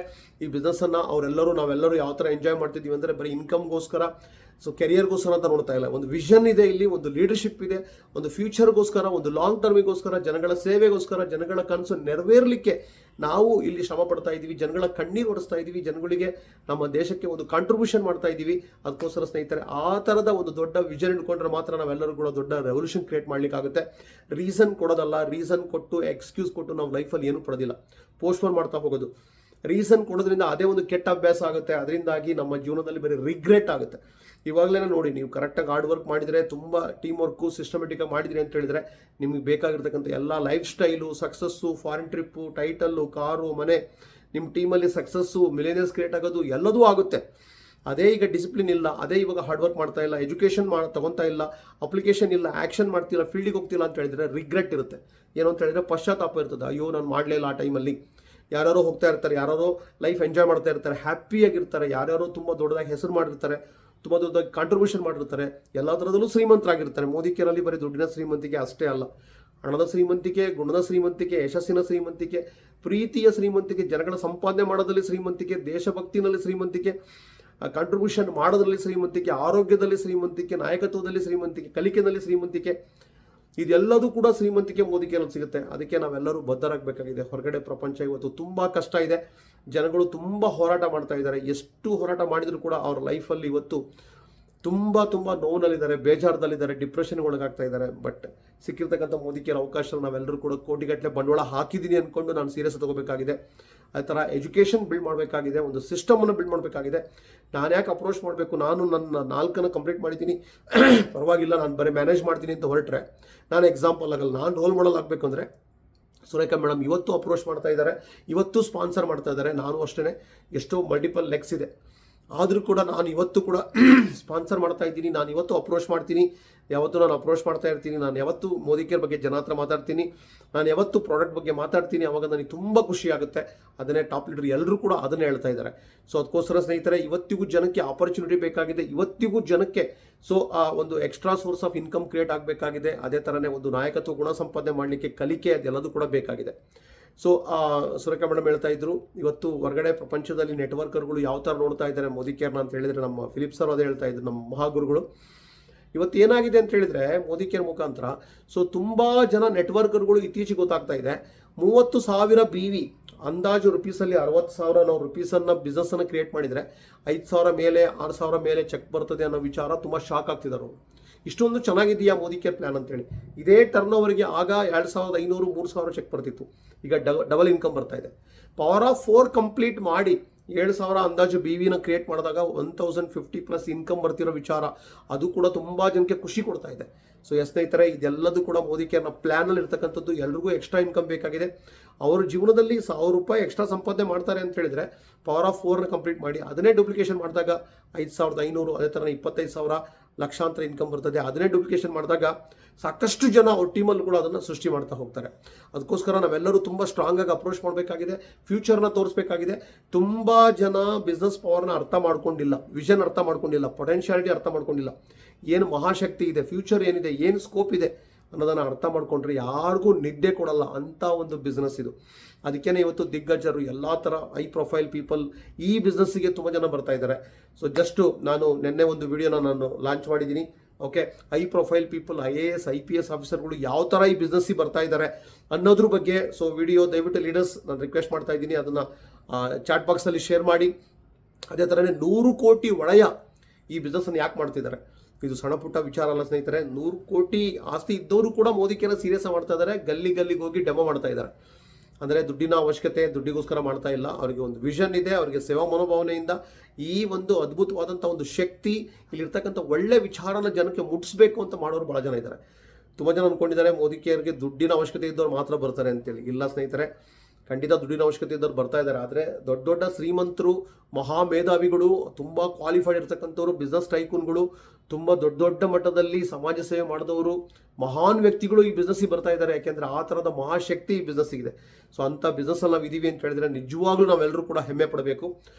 ಈ ಬಿಸ್ನೆಸ್ಸನ್ನು ನಾವೆಲ್ಲರೂ ಯಾವ ಥರ ಎಂಜಾಯ್ ಮಾಡ್ತಿದ್ದೀವಿ ಅಂದರೆ ಬರೀ ಇನ್ಕಮ್ಗೋಸ್ಕರ, ಸೊ ಕೆರಿಯರ್ಗೋಸ್ಕರ ಅಂತ ನೋಡ್ತಾ ಇಲ್ಲ. ಒಂದು ವಿಷನ್ ಇದೆ, ಇಲ್ಲಿ ಒಂದು ಲೀಡರ್ಶಿಪ್ ಇದೆ, ಒಂದು ಫ್ಯೂಚರ್ಗೋಸ್ಕರ, ಒಂದು ಲಾಂಗ್ ಟರ್ಮಿಗೋಸ್ಕರ, ಜನಗಳ ಸೇವೆಗೋಸ್ಕರ, ಜನಗಳ ಕನಸು ನೆರವೇರಲಿಕ್ಕೆ ನಾವು ಇಲ್ಲಿ ಶ್ರಮ ಪಡ್ತಾ ಇದ್ದೀವಿ, ಜನಗಳ ಕಣ್ಣೀರು ಒಡಿಸ್ತಾ ಇದ್ದೀವಿ, ಜನಗಳಿಗೆ ನಮ್ಮ ದೇಶಕ್ಕೆ ಒಂದು ಕಾಂಟ್ರಿಬ್ಯೂಷನ್ ಮಾಡ್ತಾ ಇದ್ದೀವಿ. ಅದಕ್ಕೋಸ್ಕರ ಸ್ನೇಹಿತರೆ ಆ ಥರದ ಒಂದು ದೊಡ್ಡ ವಿಷನ್ ಇಟ್ಕೊಂಡ್ರೆ ಮಾತ್ರ ನಾವೆಲ್ಲರೂ ಕೂಡ ದೊಡ್ಡ ರೆವಲ್ಯೂಷನ್ ಕ್ರಿಯೇಟ್ ಮಾಡಲಿಕ್ಕಾಗುತ್ತೆ. ರೀಸನ್ ಕೊಡೋದಲ್ಲ, ರೀಸನ್ ಕೊಟ್ಟು ಎಕ್ಸ್ಕ್ಯೂಸ್ ಕೊಟ್ಟು ನಾವು ಲೈಫಲ್ಲಿ ಏನೂ ಪಡೆದಿಲ್ಲ, ಪೋಸ್ಟ್ಪೋನ್ ಮಾಡ್ತಾ ಹೋಗೋದು. ರೀಸನ್ ಕೊಡೋದ್ರಿಂದ ಅದೇ ಒಂದು ಕೆಟ್ಟ ಅಭ್ಯಾಸ ಆಗುತ್ತೆ, ಅದರಿಂದಾಗಿ ನಮ್ಮ ಜೀವನದಲ್ಲಿ ಬರೀ ರಿಗ್ರೆಟ್ ಆಗುತ್ತೆ. ಇವಾಗಲೇ ನೋಡಿ, ನೀವು ಕರೆಕ್ಟಾಗಿ ಹಾರ್ಡ್ ವರ್ಕ್ ಮಾಡಿದರೆ, ತುಂಬ ಟೀಮ್ ವರ್ಕು ಸಿಸ್ಟಮೆಟಿಕ್ಕಾಗಿ ಮಾಡಿದ್ರಿ ಅಂತ ಹೇಳಿದರೆ ನಿಮಗೆ ಬೇಕಾಗಿರ್ತಕ್ಕಂಥ ಎಲ್ಲ life style, success, foreign trip, title, car, ಮನೆ, ನಿಮ್ಮ ಟೀಮಲ್ಲಿ ಸಕ್ಸಸ್ಸು, ಮಿಲಿಯನರ್ಸ್ ಕ್ರಿಯೇಟ್ ಆಗೋದು ಎಲ್ಲದೂ ಆಗುತ್ತೆ. ಅದೇ ಈಗ ಡಿಸಿಪ್ಲಿನ್ ಇಲ್ಲ, ಅದೇ ಇವಾಗ ಹಾರ್ಡ್ ವರ್ಕ್ ಮಾಡ್ತಾ ಇಲ್ಲ, ಎಜುಕೇಷನ್ ತಗೊತಾ ಇಲ್ಲ, ಅಪ್ಲಿಕೇಶನ್ ಇಲ್ಲ, ಆ್ಯಕ್ಷನ್ ಮಾಡ್ತಿಲ್ಲ, ಫೀಲ್ಡಿಗೆ ಹೋಗ್ತಿಲ್ಲ ಅಂತ ಹೇಳಿದರೆ ರಿಗ್ರೆಟ್ ಇರುತ್ತೆ. ಏನು ಅಂತ ಹೇಳಿದರೆ ಪಶ್ಚಾತ್ತಾಪ ಇರ್ತದೆ, ಅಯ್ಯೋ ನಾನು ಮಾಡಲೇ ಇಲ್ಲ ಆ ಟೈಮಲ್ಲಿ. ಯಾರ್ಯಾರೋ ಹೋಗ್ತಾ ಇರ್ತಾರೆ, ಯಾರೋ ಲೈಫ್ ಎಂಜಾಯ್ ಮಾಡ್ತಾ ಇರ್ತಾರೆ, ಹ್ಯಾಪಿಯಾಗಿರ್ತಾರೆ, ಯಾರ್ಯಾರೋ ತುಂಬ ದೊಡ್ಡದಾಗಿ ಹೆಸರು ಮಾಡಿರ್ತಾರೆ, ತುಂಬ ದೊಡ್ಡದಾಗಿ ಕಾಂಟ್ರಿಬ್ಯೂಷನ್ ಮಾಡಿರ್ತಾರೆ, ಎಲ್ಲ ಥರದಲ್ಲೂ ಶ್ರೀಮಂತರಾಗಿರ್ತಾರೆ. ಮೋದಿ ಕೇರಲ್ಲಿ ಬರೀ ದುಡ್ಡಿನ ಶ್ರೀಮಂತಿಕೆ ಅಷ್ಟೇ ಅಲ್ಲ, ಹಣದ ಶ್ರೀಮಂತಿಕೆ, ಗುಣದ ಶ್ರೀಮಂತಿಕೆ, ಯಶಸ್ಸಿನ ಶ್ರೀಮಂತಿಕೆ, ಪ್ರೀತಿಯ ಶ್ರೀಮಂತಿಕೆ, ಜನಗಳ ಸಂಪಾದನೆ ಮಾಡೋದ್ರಲ್ಲಿ ಶ್ರೀಮಂತಿಕೆ, ದೇಶಭಕ್ತಿನಲ್ಲಿ ಶ್ರೀಮಂತಿಕೆ, ಕಾಂಟ್ರಿಬ್ಯೂಷನ್ ಮಾಡೋದ್ರಲ್ಲಿ ಶ್ರೀಮಂತಿಕೆ, ಆರೋಗ್ಯದಲ್ಲಿ ಶ್ರೀಮಂತಿಕೆ, ನಾಯಕತ್ವದಲ್ಲಿ ಶ್ರೀಮಂತಿಕೆ, ಕಲಿಕೆಯಲ್ಲಿ ಶ್ರೀಮಂತಿಕೆ, ಇದೆಲ್ಲದೂ ಕೂಡ ಶ್ರೀಮಂತಿಕೆ ಮೋದಿ ಕೇರಲ್ಲಿ ಸಿಗುತ್ತೆ. ಅದಕ್ಕೆ ನಾವೆಲ್ಲರೂ ಬದ್ಧರಾಗಬೇಕಾಗಿದೆ. ಹೊರಗಡೆ ಪ್ರಪಂಚ ಇವತ್ತು ತುಂಬ ಕಷ್ಟ ಇದೆ, ಜನಗಳು ತುಂಬ ಹೋರಾಟ ಮಾಡ್ತಾ ಇದ್ದಾರೆ. ಎಷ್ಟು ಹೋರಾಟ ಮಾಡಿದರೂ ಕೂಡ ಅವ್ರ ಲೈಫಲ್ಲಿ ಇವತ್ತು ತುಂಬ ನೋವಿನಲ್ಲಿದ್ದಾರೆ, ಬೇಜಾರದಲ್ಲಿದ್ದಾರೆ, ಡಿಪ್ರೆಷನ್ಗೆ ಒಳಗಾಗ್ತಾ ಇದ್ದಾರೆ. ಬಟ್ ಸಿಕ್ಕಿರ್ತಕ್ಕಂಥ ಮೋದಿ ಕೇರ್ ಅವಕಾಶ ನಾವೆಲ್ಲರೂ ಕೂಡ ಕೋಟಿಗಟ್ಟಲೆ ಬಂಡವಾಳ ಹಾಕಿದ್ದೀನಿ ಅಂದ್ಕೊಂಡು ನಾನು ಸೀರಿಯಸ್ ತಗೋಬೇಕಾಗಿದೆ. ಅದೇ ಥರ ಎಜುಕೇಷನ್ ಬಿಲ್ಡ್ ಮಾಡಬೇಕಾಗಿದೆ, ಒಂದು ಸಿಸ್ಟಮನ್ನು ಬಿಲ್ಡ್ ಮಾಡಬೇಕಾಗಿದೆ. ನಾನು ಯಾಕೆ ಅಪ್ರೋಚ್ ಮಾಡಬೇಕು, ನಾನು ನನ್ನ 4 ಕಂಪ್ಲೀಟ್ ಮಾಡಿದ್ದೀನಿ, ಪರವಾಗಿಲ್ಲ, ನಾನು ಬರೀ ಮ್ಯಾನೇಜ್ ಮಾಡ್ತೀನಿ ಅಂತ ಹೊರಟ್ರೆ ನಾನು ಎಕ್ಸಾಂಪಲ್ ಆಗಲ್ಲ. ನಾನು ರೋಲ್ ಮಾಡಲ್ ಆಗಬೇಕು ಅಂದರೆ ಸುರೇಖಾ ಮೇಡಮ್ ಇವತ್ತು ಅಪ್ರೋಚ್ ಮಾಡ್ತಾ ಇದ್ದಾರೆ, ಇವತ್ತು ಸ್ಪಾನ್ಸರ್ ಮಾಡ್ತಾ ಇದ್ದಾರೆ. ನಾನು ಅಷ್ಟೇ, ಎಷ್ಟೋ ಮಲ್ಟಿಪಲ್ ಲೆಗ್ಸ್ ಇದೆ, ಆದರೂ ಕೂಡ ನಾನು ಇವತ್ತು ಕೂಡ ಸ್ಪಾನ್ಸರ್ ಮಾಡ್ತಾ ಇದ್ದೀನಿ, ನಾನು ಇವತ್ತು ಅಪ್ರೋಚ್ ಮಾಡ್ತೀನಿ, ಯಾವತ್ತೂ ನಾನು ಅಪ್ರೋಚ್ ಮಾಡ್ತಾ ಇರ್ತೀನಿ. ನಾನು ಯಾವತ್ತು ಮೋದಿ ಕೇರ್ ಬಗ್ಗೆ ಜನ ಹತ್ರ ಮಾತಾಡ್ತೀನಿ, ನಾನು ಯಾವತ್ತು ಪ್ರಾಡಕ್ಟ್ ಬಗ್ಗೆ ಮಾತಾಡ್ತೀನಿ, ಅವಾಗ ನನಗೆ ತುಂಬ ಖುಷಿ ಆಗುತ್ತೆ. ಅದನ್ನೇ ಟಾಪ್ ಲೀಡರ್ ಎಲ್ಲರೂ ಕೂಡ ಅದನ್ನೇ ಹೇಳ್ತಾ ಇದ್ದಾರೆ. ಸೊ ಅದಕ್ಕೋಸ್ಕರ ಸ್ನೇಹಿತರೆ, ಇವತ್ತಿಗೂ ಜನಕ್ಕೆ ಆಪರ್ಚುನಿಟಿ ಬೇಕಾಗಿದೆ, ಇವತ್ತಿಗೂ ಜನಕ್ಕೆ ಸೊ ಆ ಒಂದು extra source of income create ಆಗಬೇಕಾಗಿದೆ. ಅದೇ ಥರನೇ ಒಂದು ನಾಯಕತ್ವ ಗುಣ ಸಂಪಾದನೆ ಮಾಡಲಿಕ್ಕೆ ಕಲಿಕೆ ಅದೆಲ್ಲದೂ ಕೂಡ ಬೇಕಾಗಿದೆ. ಸೊ ಸುರೇಖಾ ಮೇಡಮ್ ಹೇಳ್ತಾ ಇದ್ರು, ಇವತ್ತು ಹೊರಗಡೆ ಪ್ರಪಂಚದಲ್ಲಿ ನೆಟ್ವರ್ಕರ್ಗಳು ಯಾವ ಥರ ನೋಡ್ತಾ ಇದ್ದಾರೆ ಮೋದಿ ಕೇರ್ನ ಅಂತ ಹೇಳಿದರೆ, ನಮ್ಮ ಫಿಲಿಪ್ ಸರ್ ಅದೇ ಹೇಳ್ತಾ ಇದ್ರು, ನಮ್ಮ ಮಹಾಗುರುಗಳು. ಇವತ್ತು ಏನಾಗಿದೆ ಅಂತ ಹೇಳಿದರೆ ಮೋದಿ ಕೇರ್ ಮುಖಾಂತರ ಸೊ ತುಂಬ ಜನ ನೆಟ್ವರ್ಕರ್ಗಳು ಇತ್ತೀಚೆಗೆ ಗೊತ್ತಾಗ್ತಾ ಇದೆ, 30,000 BV ಅಂದಾಜು ರುಪೀಸಲ್ಲಿ 60,000 ನಾವು ರುಪೀಸನ್ನು ಬಿಸ್ನೆಸ್ಸನ್ನು ಕ್ರಿಯೇಟ್ ಮಾಡಿದರೆ 5,000 ಮೇಲೆ 6,000 ಮೇಲೆ ಚೆಕ್ ಬರ್ತದೆ ಅನ್ನೋ ವಿಚಾರ ತುಂಬ ಶಾಕ್ ಆಗ್ತಿದ್ದಾರೆ ಅವರು. ಇಷ್ಟೊಂದು ಚೆನ್ನಾಗಿದೆಯಾ ಮೋದಿ ಕೇರ್ ಪ್ಲ್ಯಾನ್ ಅಂತೇಳಿ. ಇದೇ ಟರ್ನ್ ಓವರ್ಗೆ ಆಗ 2,500 3,000 ಚೆಕ್ ಬರ್ತಿತ್ತು, ಈಗ ಡಬಲ್ ಇನ್ಕಮ್ ಬರ್ತಾ ಇದೆ. ಪವರ್ ಆಫ್ 4 ಕಂಪ್ಲೀಟ್ ಮಾಡಿ 7,000 ಅಂದಾಜು BVನ ಕ್ರಿಯೇಟ್ ಮಾಡಿದಾಗ 1,050+ ಇನ್ಕಮ್ ಬರ್ತಿರೋ ವಿಚಾರ, ಅದು ಕೂಡ ತುಂಬ ಜನಕ್ಕೆ ಖುಷಿ ಕೊಡ್ತಾ ಇದೆ. ಸೊ ಸ್ನೇಹಿತರೆ, ಇದೆಲ್ಲದೂ ಕೂಡ ಮೋದಿ ಕೇರ್ನ ಪ್ಲ್ಯಾನಲ್ಲಿ ಇರ್ತಕ್ಕಂಥದ್ದು. ಎಲ್ರಿಗೂ ಎಕ್ಸ್ಟ್ರಾ ಇನ್ಕಮ್ ಬೇಕಾಗಿದೆ, ಅವ್ರ ಜೀವನದಲ್ಲಿ 1,000 ರೂಪಾಯಿ ಎಕ್ಸ್ಟ್ರಾ ಸಂಪಾದನೆ ಮಾಡ್ತಾರೆ ಅಂತ ಹೇಳಿದರೆ ಪವರ್ ಆಫ್ 4ನ ಕಂಪ್ಲೀಟ್ ಮಾಡಿ ಅದನ್ನೇ ಡುಪ್ಲಿಕೇಶನ್ ಮಾಡಿದಾಗ 5,500, ಅದೇ ಥರ 25,000 ಲಕ್ಷಾಂತರ ಇನ್ಕಮ್ ಬರ್ತದೆ. ಅದನ್ನೇ ಡುಪ್ಲಿಕೇಶನ್ ಮಾಡಿದಾಗ ಸಾಕಷ್ಟು ಜನ ಅವ್ರ ಟೀಮಲ್ಲೂ ಕೂಡ ಅದನ್ನು ಸೃಷ್ಟಿ ಮಾಡ್ತಾ ಹೋಗ್ತಾರೆ. ಅದಕ್ಕೋಸ್ಕರ ನಾವೆಲ್ಲರೂ ತುಂಬ ಸ್ಟ್ರಾಂಗಾಗಿ ಅಪ್ರೋಚ್ ಮಾಡಬೇಕಾಗಿದೆ, ಫ್ಯೂಚರ್ನ ತೋರಿಸಬೇಕಾಗಿದೆ. ತುಂಬ ಜನ ಬಿಸ್ನೆಸ್ ಪವರ್ನ ಅರ್ಥ ಮಾಡ್ಕೊಂಡಿಲ್ಲ, ವಿಷನ್ ಅರ್ಥ ಮಾಡ್ಕೊಂಡಿಲ್ಲ, ಪೊಟೆನ್ಷಿಯಾಲಿಟಿ ಅರ್ಥ ಮಾಡ್ಕೊಂಡಿಲ್ಲ, ಏನು ಮಹಾಶಕ್ತಿ ಇದೆ, ಫ್ಯೂಚರ್ ಏನಿದೆ, ಏನು ಸ್ಕೋಪ್ ಇದೆ ಅನ್ನೋದನ್ನು ಅರ್ಥ ಮಾಡ್ಕೊಂಡ್ರೆ ಯಾರಿಗೂ ನಿದ್ದೆ ಕೊಡಲ್ಲ ಅಂಥ ಒಂದು ಬಿಸ್ನೆಸ್ ಇದು. ಅದಕ್ಕೇ ಇವತ್ತು ದಿಗ್ಗಜರು, ಎಲ್ಲ ಥರ ಹೈ ಪ್ರೊಫೈಲ್ ಪೀಪಲ್ ಈ ಬಿಸ್ನೆಸ್ಸಿಗೆ ತುಂಬ ಜನ ಬರ್ತಾ ಇದ್ದಾರೆ. ಸೊ ಜಸ್ಟು ನಾನು ನಿನ್ನೆ ಒಂದು ವಿಡಿಯೋನ ನಾನು ಲಾಂಚ್ ಮಾಡಿದ್ದೀನಿ. Okay, high profile people, IAS IPS ಆಫೀಸರ್ಗಳು ಯಾವ ಥರ ಈ ಬಿಸ್ನೆಸ್ಸಿಗೆ ಬರ್ತಾ ಇದ್ದಾರೆ ಅನ್ನೋದ್ರ ಬಗ್ಗೆ ಸೊ ವಿಡಿಯೋ ದಯವಿಟ್ಟು ಲೀಡರ್ಸ್ ನಾನು ರಿಕ್ವೆಸ್ಟ್ ಮಾಡ್ತಾ ಇದ್ದೀನಿ, ಅದನ್ನು ಚಾಟ್ ಬಾಕ್ಸಲ್ಲಿ ಶೇರ್ ಮಾಡಿ. ಅದೇ ಥರನೇ 100 ಕೋಟಿ ಒಡೆಯ ಈ ಬಿಸ್ನೆಸ್ಸನ್ನು ಯಾಕೆ ಮಾಡ್ತಿದ್ದಾರೆ, ಇದು ಸಣ್ಣ ಪುಟ್ಟ ವಿಚಾರ ಅಲ್ಲ ಸ್ನೇಹಿತರೆ. 100 ಕೋಟಿ ಆಸ್ತಿ ಇದ್ದವರು ಕೂಡ ಮೋದಿ ಕೇರ್ನ ಸೀರಿಯಸ್ ಮಾಡ್ತಾ ಇದ್ದಾರೆ, ಗಲ್ಲಿಗೆ ಹೋಗಿ ಡೆಮೋ ಮಾಡ್ತಾ ಇದ್ದಾರೆ. ಅಂದರೆ ದುಡ್ಡಿನ ಅವಶ್ಯಕತೆ, ದುಡ್ಡಿಗೋಸ್ಕರ ಮಾಡ್ತಾ ಇಲ್ಲ, ಅವರಿಗೆ ಒಂದು ವಿಷನ್ ಇದೆ, ಅವರಿಗೆ ಸೇವಾ ಮನೋಭಾವನೆಯಿಂದ ಈ ಒಂದು ಅದ್ಭುತವಾದಂಥ ಒಂದು ಶಕ್ತಿ, ಇಲ್ಲಿರ್ತಕ್ಕಂಥ ಒಳ್ಳೆ ವಿಚಾರನ ಜನಕ್ಕೆ ಮುಟ್ಟಿಸ್ಬೇಕು ಅಂತ ಮಾಡೋರು ಭಾಳ ಜನ ಇದ್ದಾರೆ. ತುಂಬ ಜನ ಅಂದ್ಕೊಂಡಿದ್ದಾರೆ ಮೋದಿ ಕೇರ್ಗೆ ದುಡ್ಡಿನ ಅವಶ್ಯಕತೆ ಇದ್ದವ್ರು ಮಾತ್ರ ಬರ್ತಾರೆ ಅಂತೇಳಿ. ಇಲ್ಲ ಸ್ನೇಹಿತರೆ, ಖಂಡಿತ ದುಡ್ಡಿನ ಅವಶ್ಯಕತೆ ಇದ್ದವ್ರು ಬರ್ತಾ ಇದ್ದಾರೆ. ಆದರೆ ದೊಡ್ಡ ಶ್ರೀಮಂತರು, ಮಹಾ ಮೇಧಾವಿಗಳು, ತುಂಬ ಕ್ವಾಲಿಫೈಡ್ ಇರ್ತಕ್ಕಂಥವ್ರು, ಬಿಸ್ನೆಸ್ ಟೈಕೂನ್ಗಳು, ತುಂಬ ದೊಡ್ಡ ಮಟ್ಟದಲ್ಲಿ ಸಮಾಜ ಸೇವೆ ಮಾಡಿದವರು, ಮಹಾನ್ ವ್ಯಕ್ತಿಗಳು ಈ ಬಿಸ್ನೆಸ್ಸಿಗೆ ಬರ್ತಾ ಇದ್ದಾರೆ. ಯಾಕೆಂದರೆ ಆ ಥರದ ಮಹಾಶಕ್ತಿ ಈ ಬಿಸ್ನೆಸ್ಸಿಗಿದೆ. ಸೊ ಅಂಥ ಬಿಸ್ನೆಸ್ಸಲ್ಲಿ ನಾವು ಇದ್ದೀವಿ ಅಂತ ಹೇಳಿದ್ರೆ ನಿಜವಾಗ್ಲೂ ನಾವೆಲ್ಲರೂ ಕೂಡ ಹೆಮ್ಮೆ ಪಡಬೇಕು.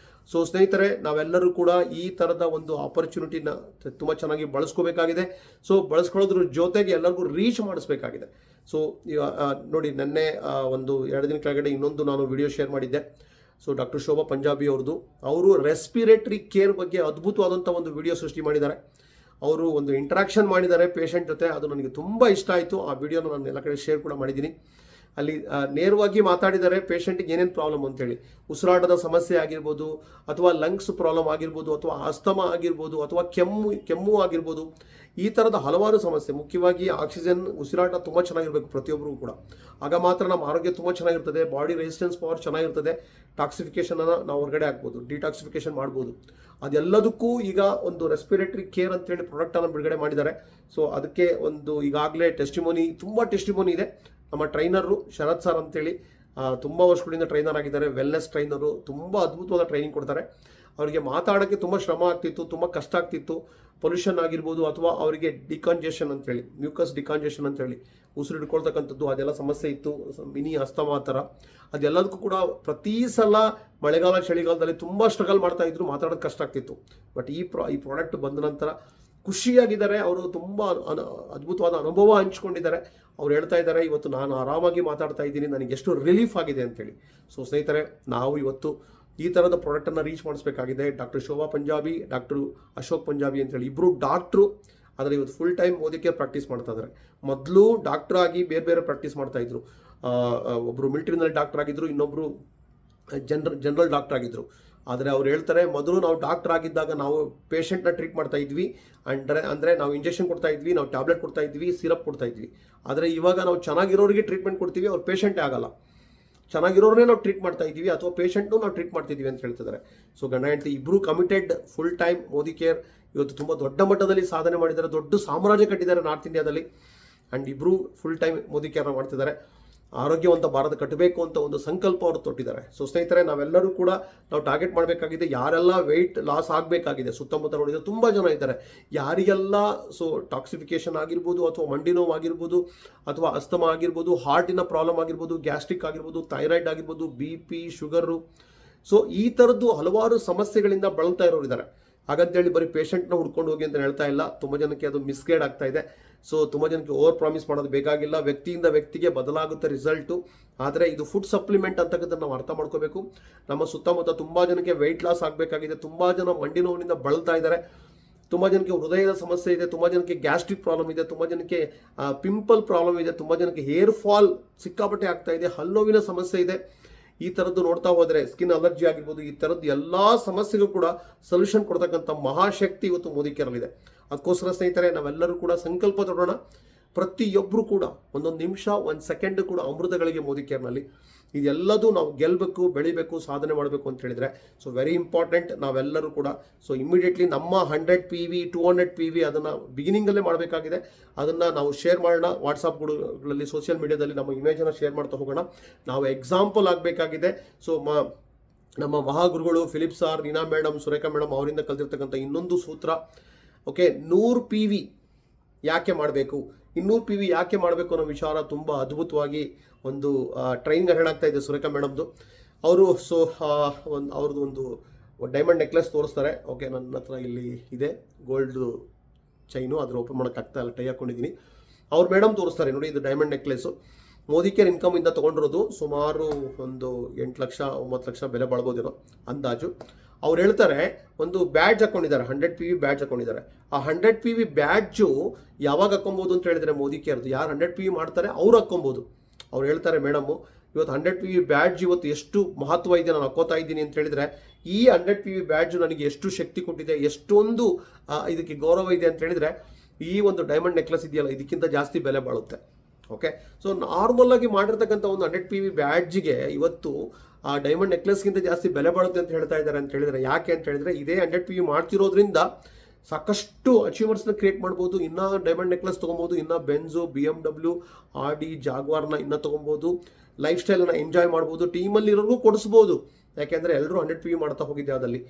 ಸೊ ಸ್ನೇಹಿತರೆ, ನಾವೆಲ್ಲರೂ ಕೂಡ ಈ ಥರದ ಒಂದು ಆಪರ್ಚುನಿಟಿನ ತುಂಬ ಚೆನ್ನಾಗಿ ಬಳಸ್ಕೋಬೇಕಾಗಿದೆ. ಸೊ ಬಳಸ್ಕೊಳ್ಳೋದ್ರ ಜೊತೆಗೆ ಎಲ್ಲರಿಗೂ ರೀಚ್ ಮಾಡಿಸ್ಬೇಕಾಗಿದೆ. ಸೊ ನೋಡಿ, ನೆನ್ನೆ ಒಂದು 2 ದಿನ ಕೆಳಗಡೆ ಇನ್ನೊಂದು ನಾನು ವಿಡಿಯೋ ಶೇರ್ ಮಾಡಿದ್ದೆ. ಸೊ ಡಾಕ್ಟರ್ ಶೋಭಾ ಪಂಜಾಬಿ ಅವ್ರದ್ದು. ಅವರು ರೆಸ್ಪಿರೇಟರಿ ಕೇರ್ ಬಗ್ಗೆ ಅದ್ಭುತವಾದಂಥ ಒಂದು ವಿಡಿಯೋ ಸೃಷ್ಟಿ ಮಾಡಿದ್ದಾರೆ. ಅವರು ಒಂದು ಇಂಟ್ರಾಕ್ಷನ್ ಮಾಡಿದ್ದಾರೆ ಪೇಷಂಟ್ ಜೊತೆ, ಅದು ನನಗೆ ತುಂಬ ಇಷ್ಟ ಆಯಿತು. ಆ ವಿಡಿಯೋನ ನಾನು ಎಲ್ಲ ಕಡೆ ಶೇರ್ ಕೂಡ ಮಾಡಿದ್ದೀನಿ. ಅಲ್ಲಿ ನೇರವಾಗಿ ಮಾತಾಡಿದ್ದಾರೆ ಪೇಷಂಟಿಗೆ ಏನೇನು ಪ್ರಾಬ್ಲಮ್ ಅಂತೇಳಿ. ಉಸಿರಾಟದ ಸಮಸ್ಯೆ ಆಗಿರ್ಬೋದು, ಅಥವಾ ಲಂಗ್ಸ್ ಪ್ರಾಬ್ಲಮ್ ಆಗಿರ್ಬೋದು, ಅಥವಾ ಅಸ್ತಮಾ ಆಗಿರ್ಬೋದು, ಅಥವಾ ಕೆಮ್ಮು ಆಗಿರ್ಬೋದು. ಈ ಥರದ ಹಲವಾರು ಸಮಸ್ಯೆ, ಮುಖ್ಯವಾಗಿ ಆಕ್ಸಿಜನ್, ಉಸಿರಾಟ ತುಂಬ ಚೆನ್ನಾಗಿರಬೇಕು ಪ್ರತಿಯೊಬ್ಬರಿಗೂ ಕೂಡ. ಆಗ ಮಾತ್ರ ನಮ್ಮ ಆರೋಗ್ಯ ತುಂಬ ಚೆನ್ನಾಗಿರ್ತದೆ, ಬಾಡಿ ರೆಸಿಸ್ಟೆನ್ಸ್ ಪವರ್ ಚೆನ್ನಾಗಿರ್ತದೆ, ಟಾಕ್ಸಿಫಿಕೇಷನನ್ನು ನಾವು ಹೊರಗಡೆ ಹಾಕ್ಬೋದು, ಡಿಟಾಕ್ಸಿಫಿಕೇಷನ್ ಮಾಡ್ಬೋದು. ಅದೆಲ್ಲದಕ್ಕೂ ಈಗ ಒಂದು ರೆಸ್ಪಿರೇಟರಿ ಕೇರ್ ಅಂತೇಳಿ ಪ್ರಾಡಕ್ಟನ್ನು ಬಿಡುಗಡೆ ಮಾಡಿದ್ದಾರೆ. ಸೊ ಅದಕ್ಕೆ ಒಂದು ಈಗಾಗಲೇ ತುಂಬ ಟೆಸ್ಟಿಮೋನಿ ಇದೆ. ನಮ್ಮ ಟ್ರೈನರು ಶರತ್ ಸರ್ ಅಂತೇಳಿ ತುಂಬ ವರ್ಷಗಳಿಂದ ಟ್ರೈನರ್ ಆಗಿದ್ದಾರೆ, ವೆಲ್ನೆಸ್ ಟ್ರೈನರು, ತುಂಬ ಅದ್ಭುತವಾದ ಟ್ರೈನಿಂಗ್ ಕೊಡ್ತಾರೆ. ಅವರಿಗೆ ಮಾತಾಡೋಕ್ಕೆ ತುಂಬ ಶ್ರಮ ಆಗ್ತಿತ್ತು, ತುಂಬ ಕಷ್ಟ ಆಗ್ತಿತ್ತು. ಪೊಲ್ಯೂಷನ್ ಆಗಿರ್ಬೋದು, ಅಥವಾ ಅವರಿಗೆ ಡಿಕಾಂಜೆಷನ್ ಅಂತೇಳಿ, ಮ್ಯೂಕಸ್ ಡಿಕಾಂಜೆಷನ್ ಅಂತೇಳಿ ಉಸಿರು ಹಿಡ್ಕೊಳ್ತಕ್ಕಂಥದ್ದು, ಅದೆಲ್ಲ ಸಮಸ್ಯೆ ಇತ್ತು. ಮಿನಿ ಅಸ್ತಮಾ ಥರ ಅದೆಲ್ಲದಕ್ಕೂ ಕೂಡ ಪ್ರತಿ ಸಲ ಮಳೆಗಾಲ ಚಳಿಗಾಲದಲ್ಲಿ ತುಂಬ ಸ್ಟ್ರಗಲ್ ಮಾಡ್ತಾ ಇದ್ರು, ಮಾತಾಡೋದು ಕಷ್ಟ ಆಗ್ತಿತ್ತು. ಬಟ್ ಈ ಪ್ರಾಡಕ್ಟ್ ಬಂದ ನಂತರ ಖುಷಿಯಾಗಿದ್ದಾರೆ. ಅವರು ತುಂಬ ಅದ್ಭುತವಾದ ಅನುಭವ ಹಂಚ್ಕೊಂಡಿದ್ದಾರೆ. ಅವ್ರು ಹೇಳ್ತಾ ಇದ್ದಾರೆ, ಇವತ್ತು ನಾನು ಆರಾಮಾಗಿ ಮಾತಾಡ್ತಾ ಇದ್ದೀನಿ, ನನಗೆ ಎಷ್ಟು ರಿಲೀಫ್ ಆಗಿದೆ ಅಂತೇಳಿ. ಸೊ ಸ್ನೇಹಿತರೆ, ನಾವು ಇವತ್ತು ಈ ಥರದ ಪ್ರಾಡಕ್ಟನ್ನು ರೀಚ್ ಮಾಡಿಸ್ಬೇಕಾಗಿದೆ. ಡಾಕ್ಟರ್ ಶೋಭಾ ಪಂಜಾಬಿ, ಡಾಕ್ಟರ್ ಅಶೋಕ್ ಪಂಜಾಬಿ ಅಂತೇಳಿ ಇಬ್ಬರು ಡಾಕ್ಟ್ರು. ಆದರೆ ಇವತ್ತು full time Modi care practice ಮಾಡ್ತಾ ಇದ್ದಾರೆ. ಮೊದಲು ಡಾಕ್ಟರ್ ಆಗಿ ಬೇರೆ ಪ್ರಾಕ್ಟೀಸ್ ಮಾಡ್ತಾ ಇದ್ರು. ಒಬ್ಬರು ಮಿಲಿಟರಿನಲ್ಲಿ ಡಾಕ್ಟರ್ ಆಗಿದ್ರು, ಇನ್ನೊಬ್ಬರು ಜನರಲ್ ಡಾಕ್ಟರ್ ಆಗಿದ್ರು. ಆದರೆ ಅವ್ರು ಹೇಳ್ತಾರೆ, ಮೊದಲು ನಾವು ಡಾಕ್ಟರ್ ಆಗಿದ್ದಾಗ ನಾವು ಪೇಷಂಟ್ನ ಟ್ರೀಟ್ ಮಾಡ್ತಾ ಇದ್ವಿ, ಅಂದರೆ ನಾವು ಇಂಜೆಕ್ಷನ್ ಕೊಡ್ತಾ ಇದ್ವಿ, ನಾವು ಟ್ಯಾಬ್ಲೆಟ್ ಕೊಡ್ತಾ ಇದ್ವಿ, ಸಿರಪ್ ಕೊಡ್ತಾ ಇದ್ವಿ. ಆದರೆ ಇವಾಗ ನಾವು ಚೆನ್ನಾಗಿರೋರಿಗೆ ಟ್ರೀಟ್ಮೆಂಟ್ ಕೊಡ್ತೀವಿ, ಅವ್ರು ಪೇಷಂಟೇ ಆಗಲ್ಲ. ಚೆನ್ನಾಗಿರೋರನ್ನೇ ನಾವು ಟ್ರೀಟ್ ಮಾಡ್ತಾ ಇದ್ದೀವಿ, ಅಥವಾ ಪೇಷಂಟ್ನು ನಾವು ಟ್ರೀಟ್ ಮಾಡ್ತಿದ್ದೀವಿ ಅಂತ ಹೇಳ್ತಿದ್ದಾರೆ. ಸೊ ಗಂಡ ಹೆಂಡತಿ ಇಬ್ಬರು committed, full time Modi care ಇವತ್ತು ತುಂಬ ದೊಡ್ಡ ಮಟ್ಟದಲ್ಲಿ ಸಾಧನೆ ಮಾಡಿದ್ದಾರೆ, ದೊಡ್ಡ ಸಾಮ್ರಾಜ್ಯ ಕಟ್ಟಿದ್ದಾರೆ ನಾರ್ತ್ ಇಂಡಿಯಾದಲ್ಲಿ. ಆ್ಯಂಡ್ ಇಬ್ಬರು ಫುಲ್ ಟೈಮ್ ಮೋದಿ ಕೇರ್ನ ಮಾಡ್ತಿದ್ದಾರೆ. ಆರೋಗ್ಯವಂತ ಭಾರತ ಕಟ್ಟಬೇಕು ಅಂತ ಒಂದು ಸಂಕಲ್ಪ ಅವರು ತೊಟ್ಟಿದ್ದಾರೆ. ಸೊ ಸ್ನೇಹಿತರೆ, ನಾವೆಲ್ಲರೂ ಕೂಡ ನಾವು ಟಾರ್ಗೆಟ್ ಮಾಡಬೇಕಾಗಿದೆ. ಯಾರೆಲ್ಲ ವೆಯ್ಟ್ ಲಾಸ್ ಆಗಬೇಕಾಗಿದೆ, ಸುತ್ತಮುತ್ತ ನೋಡಿದರೆ ತುಂಬ ಜನ ಇದ್ದಾರೆ. ಯಾರಿಗೆಲ್ಲ ಸೊ ಟಾಕ್ಸಿಫಿಕೇಷನ್ ಆಗಿರ್ಬೋದು, ಅಥವಾ ಮಂಡಿ ನೋವು ಆಗಿರ್ಬೋದು, ಅಥವಾ ಅಸ್ತಮಾ ಆಗಿರ್ಬೋದು, ಹಾರ್ಟಿನ ಪ್ರಾಬ್ಲಮ್ ಆಗಿರ್ಬೋದು, ಗ್ಯಾಸ್ಟ್ರಿಕ್ ಆಗಿರ್ಬೋದು, ಥೈರಾಯ್ಡ್ ಆಗಿರ್ಬೋದು, BP, ಶುಗರು, ಸೊ ಈ ಥರದ್ದು ಹಲವಾರು ಸಮಸ್ಯೆಗಳಿಂದ ಬಳಲ್ತಾ ಇರೋರಿದ್ದಾರೆ. ಹಾಗಂತೇಳಿ ಬರೀ ಪೇಷಂಟ್ನ ಹುಡ್ಕೊಂಡು ಹೋಗಿ ಅಂತ ಹೇಳ್ತಾ ಇಲ್ಲ. ತುಂಬ ಜನಕ್ಕೆ ಅದು ಮಿಸ್ಗೈಡ್ ಆಗ್ತಾ ಇದೆ. ಸೊ ತುಂಬ ಜನಕ್ಕೆ ಓವರ್ ಪ್ರಾಮಿಸ್ ಮಾಡೋದು ಬೇಕಾಗಿಲ್ಲ. ವ್ಯಕ್ತಿಯಿಂದ ವ್ಯಕ್ತಿಗೆ ಬದಲಾಗುತ್ತೆ ರಿಸಲ್ಟು. ಆದರೆ ಇದು ಫುಡ್ ಸಪ್ಲಿಮೆಂಟ್ ಅಂತಕ್ಕಂಥದ್ದು ನಾವು ಅರ್ಥ ಮಾಡ್ಕೋಬೇಕು. ನಮ್ಮ ಸುತ್ತಮುತ್ತ ತುಂಬ ಜನಕ್ಕೆ ವೆಯ್ಟ್ ಲಾಸ್ ಆಗಬೇಕಾಗಿದೆ, ತುಂಬ ಜನ ಮಂಡಿ ನೋವಿನಿಂದ ಬಳಲ್ತಾ ಇದ್ದಾರೆ, ತುಂಬ ಜನಕ್ಕೆ ಹೃದಯದ ಸಮಸ್ಯೆ ಇದೆ, ತುಂಬ ಜನಕ್ಕೆ ಗ್ಯಾಸ್ಟ್ರಿಕ್ ಪ್ರಾಬ್ಲಮ್ ಇದೆ, ತುಂಬ ಜನಕ್ಕೆ ಪಿಂಪಲ್ ಪ್ರಾಬ್ಲಮ್ ಇದೆ, ತುಂಬ ಜನಕ್ಕೆ ಹೇರ್ ಫಾಲ್ ಸಿಕ್ಕಾಪಟ್ಟೆ ಆಗ್ತಾ ಇದೆ, ಹಲ್ಲುವಿನ ಸಮಸ್ಯೆ ಇದೆ. ಈ ಥರದ್ದು ನೋಡ್ತಾ ಹೋದರೆ ಸ್ಕಿನ್ ಅಲರ್ಜಿ ಆಗಿರ್ಬೋದು, ಈ ಥರದ್ದು ಎಲ್ಲ ಸಮಸ್ಯೆಗೂ ಕೂಡ ಸೊಲ್ಯೂಷನ್ ಕೊಡ್ತಕ್ಕಂಥ ಮಹಾಶಕ್ತಿ ಇವತ್ತು ಮೋದಿ ಕೇರಲ್ಲಿದೆ. ಅದಕ್ಕೋಸ್ಕರ ಸ್ನೇಹಿತರೆ, ನಾವೆಲ್ಲರೂ ಕೂಡ ಸಂಕಲ್ಪ ತೊಡೋಣ. ಪ್ರತಿಯೊಬ್ಬರು ಕೂಡ ಒಂದೊಂದು ನಿಮಿಷ, ಒಂದು ಸೆಕೆಂಡ್ ಕೂಡ ಅಮೃತಗಳಿಗೆ ಮೋದಿ ಕೇರ್ನಲ್ಲಿ. ಇದೆಲ್ಲದೂ ನಾವು ಗೆಲ್ಲಬೇಕು, ಬೆಳಿಬೇಕು, ಸಾಧನೆ ಮಾಡಬೇಕು ಅಂತ ಹೇಳಿದರೆ ಸೊ ವೆರಿ ಇಂಪಾರ್ಟೆಂಟ್. ನಾವೆಲ್ಲರೂ ಕೂಡ ಸೊ ಇಮಿಡಿಯೇಟ್ಲಿ ನಮ್ಮ 100 PV 200 PV ಅದನ್ನು ಬಿಗಿನಿಂಗಲ್ಲೇ ಮಾಡಬೇಕಾಗಿದೆ. ಅದನ್ನು ನಾವು ಶೇರ್ ಮಾಡೋಣ ವಾಟ್ಸಪ್ಗಳಲ್ಲಿ, ಸೋಷಿಯಲ್ ಮೀಡಿಯಾದಲ್ಲಿ ನಮ್ಮ ಇಮೇಜನ್ನು ಶೇರ್ ಮಾಡ್ತಾ ಹೋಗೋಣ. ನಾವು ಎಕ್ಸಾಂಪಲ್ ಆಗಬೇಕಾಗಿದೆ. ಸೊ ನಮ್ಮ ಮಹಾಗುರುಗಳು Philip sir, Reena madam, Surekha madam ಅವರಿಂದ ಕಲ್ತಿರ್ತಕ್ಕಂಥ ಇನ್ನೊಂದು ಸೂತ್ರ, ಓಕೆ, 100 PV ಯಾಕೆ ಮಾಡಬೇಕು, 200 PV ಯಾಕೆ ಮಾಡಬೇಕು ಅನ್ನೋ ವಿಚಾರ ತುಂಬ ಅದ್ಭುತವಾಗಿ ಒಂದು ಟ್ರೈನಿಂಗ್ ಹೇಳಾಗ್ತಾ ಇದೆ ಸುರೇಖಾ ಮೇಡಮ್ದು. ಅವರು ಸೊ ಅವ್ರದ್ದು ಒಂದು ಡೈಮಂಡ್ ನೆಕ್ಲೆಸ್ ತೋರಿಸ್ತಾರೆ. ಓಕೆ, ನನ್ನ ಹತ್ರ ಇಲ್ಲಿ ಇದೆ ಗೋಲ್ಡ್ ಚೈನು, ಅದ್ರ ಓಪನ್ ಮಾಡೋಕ್ಕಾಗ್ತಾ ಇಲ್ಲ, ಟೈ ಹಾಕ್ಕೊಂಡಿದ್ದೀನಿ. ಅವ್ರು ಮೇಡಮ್ ತೋರಿಸ್ತಾರೆ ನೋಡಿ, ಇದು ಡೈಮಂಡ್ ನೆಕ್ಲೆಸ್ಸು. ಮೋದಿ ಕೇರ್ ಇನ್ಕಮಿಂದ ತೊಗೊಂಡಿರೋದು. ಸುಮಾರು ಒಂದು 8 ಲಕ್ಷ 9 ಲಕ್ಷ ಬೆಲೆ ಬಾಳ್ಬೋದಿರೋ ಅಂದಾಜು. ಅವ್ರು ಹೇಳ್ತಾರೆ, ಒಂದು ಬ್ಯಾಡ್ಜ್ ಹಾಕೊಂಡಿದ್ದಾರೆ, 100 PV ಬ್ಯಾಡ್ಜ್ ಹಾಕೊಂಡಿದ್ದಾರೆ. ಆ 100 PV ಬ್ಯಾಡ್ಜು ಯಾವಾಗ ಹಾಕೊಬೋದು ಅಂತ ಹೇಳಿದರೆ ಮೋದಿ ಕೇರ್ದು ಯಾರು 100 PV ಮಾಡ್ತಾರೆ ಅವ್ರು ಹಾಕ್ಕೊಬೋದು. ಅವ್ರು ಹೇಳ್ತಾರೆ, ಮೇಡಮು ಇವತ್ತು 100 PV ಬ್ಯಾಡ್ಜ್ ಇವತ್ತು ಎಷ್ಟು ಮಹತ್ವ ಇದೆ, ನಾನು ಹಾಕೋತಾ ಇದ್ದೀನಿ ಅಂತ ಹೇಳಿದರೆ, ಈ 100 PV ಬ್ಯಾಡ್ಜು ನನಗೆ ಎಷ್ಟು ಶಕ್ತಿ ಕೊಟ್ಟಿದೆ, ಎಷ್ಟೊಂದು ಇದಕ್ಕೆ ಗೌರವ ಇದೆ ಅಂತ ಹೇಳಿದರೆ, ಈ ಒಂದು ಡೈಮಂಡ್ ನೆಕ್ಲೆಸ್ ಇದೆಯಲ್ಲ ಇದಕ್ಕಿಂತ ಜಾಸ್ತಿ ಬೆಲೆ ಬಾಳುತ್ತೆ. ಓಕೆ, ಸೊ ನಾರ್ಮಲ್ ಆಗಿ ಮಾಡಿರ್ತಕ್ಕಂಥ ಒಂದು 100 PV ಬ್ಯಾಡ್ಜ್ಗೆ ಇವತ್ತು ಆ ಡೈಮಂಡ್ ನೆಕ್ಲೆಸ್ಗಿಂತ ಜಾಸ್ತಿ ಬೆಲೆ ಬಾಳುತ್ತೆ ಅಂತ ಹೇಳ್ತಾ ಇದ್ದಾರೆ. ಅಂತ ಹೇಳಿದರೆ ಯಾಕೆ ಅಂತ ಹೇಳಿದರೆ, ಇದೇ 100 PV ಮಾಡ್ತಿರೋದ್ರಿಂದ ಸಾಕಷ್ಟು ಅಚೀವರ್ಸ್ನ ಕ್ರಿಯೇಟ್ ಮಾಡ್ಬೋದು. ಇನ್ನೂ ಡೈಮಂಡ್ ನೆಕ್ಲೆಸ್ ತೊಗೊಬೋದು, ಇನ್ನೂ ಬೆನ್ಸು, BMW, RD, ಜಾಗ್ವಾರ್ನ ಇನ್ನೂ ತೊಗೊಬೋದು. ಲೈಫ್ ಸ್ಟೈಲನ್ನು ಎಂಜಾಯ್ ಮಾಡ್ಬೋದು, ಟೀಮಲ್ಲಿರೋರ್ಗೂ ಕೊಡಿಸ್ಬೋದು. ಯಾಕೆಂದರೆ ಎಲ್ಲರೂ 100 PV ಮಾಡ್ತಾ ಹೋಗಿದ್ದೆ ಅದಲ್ಲಿ.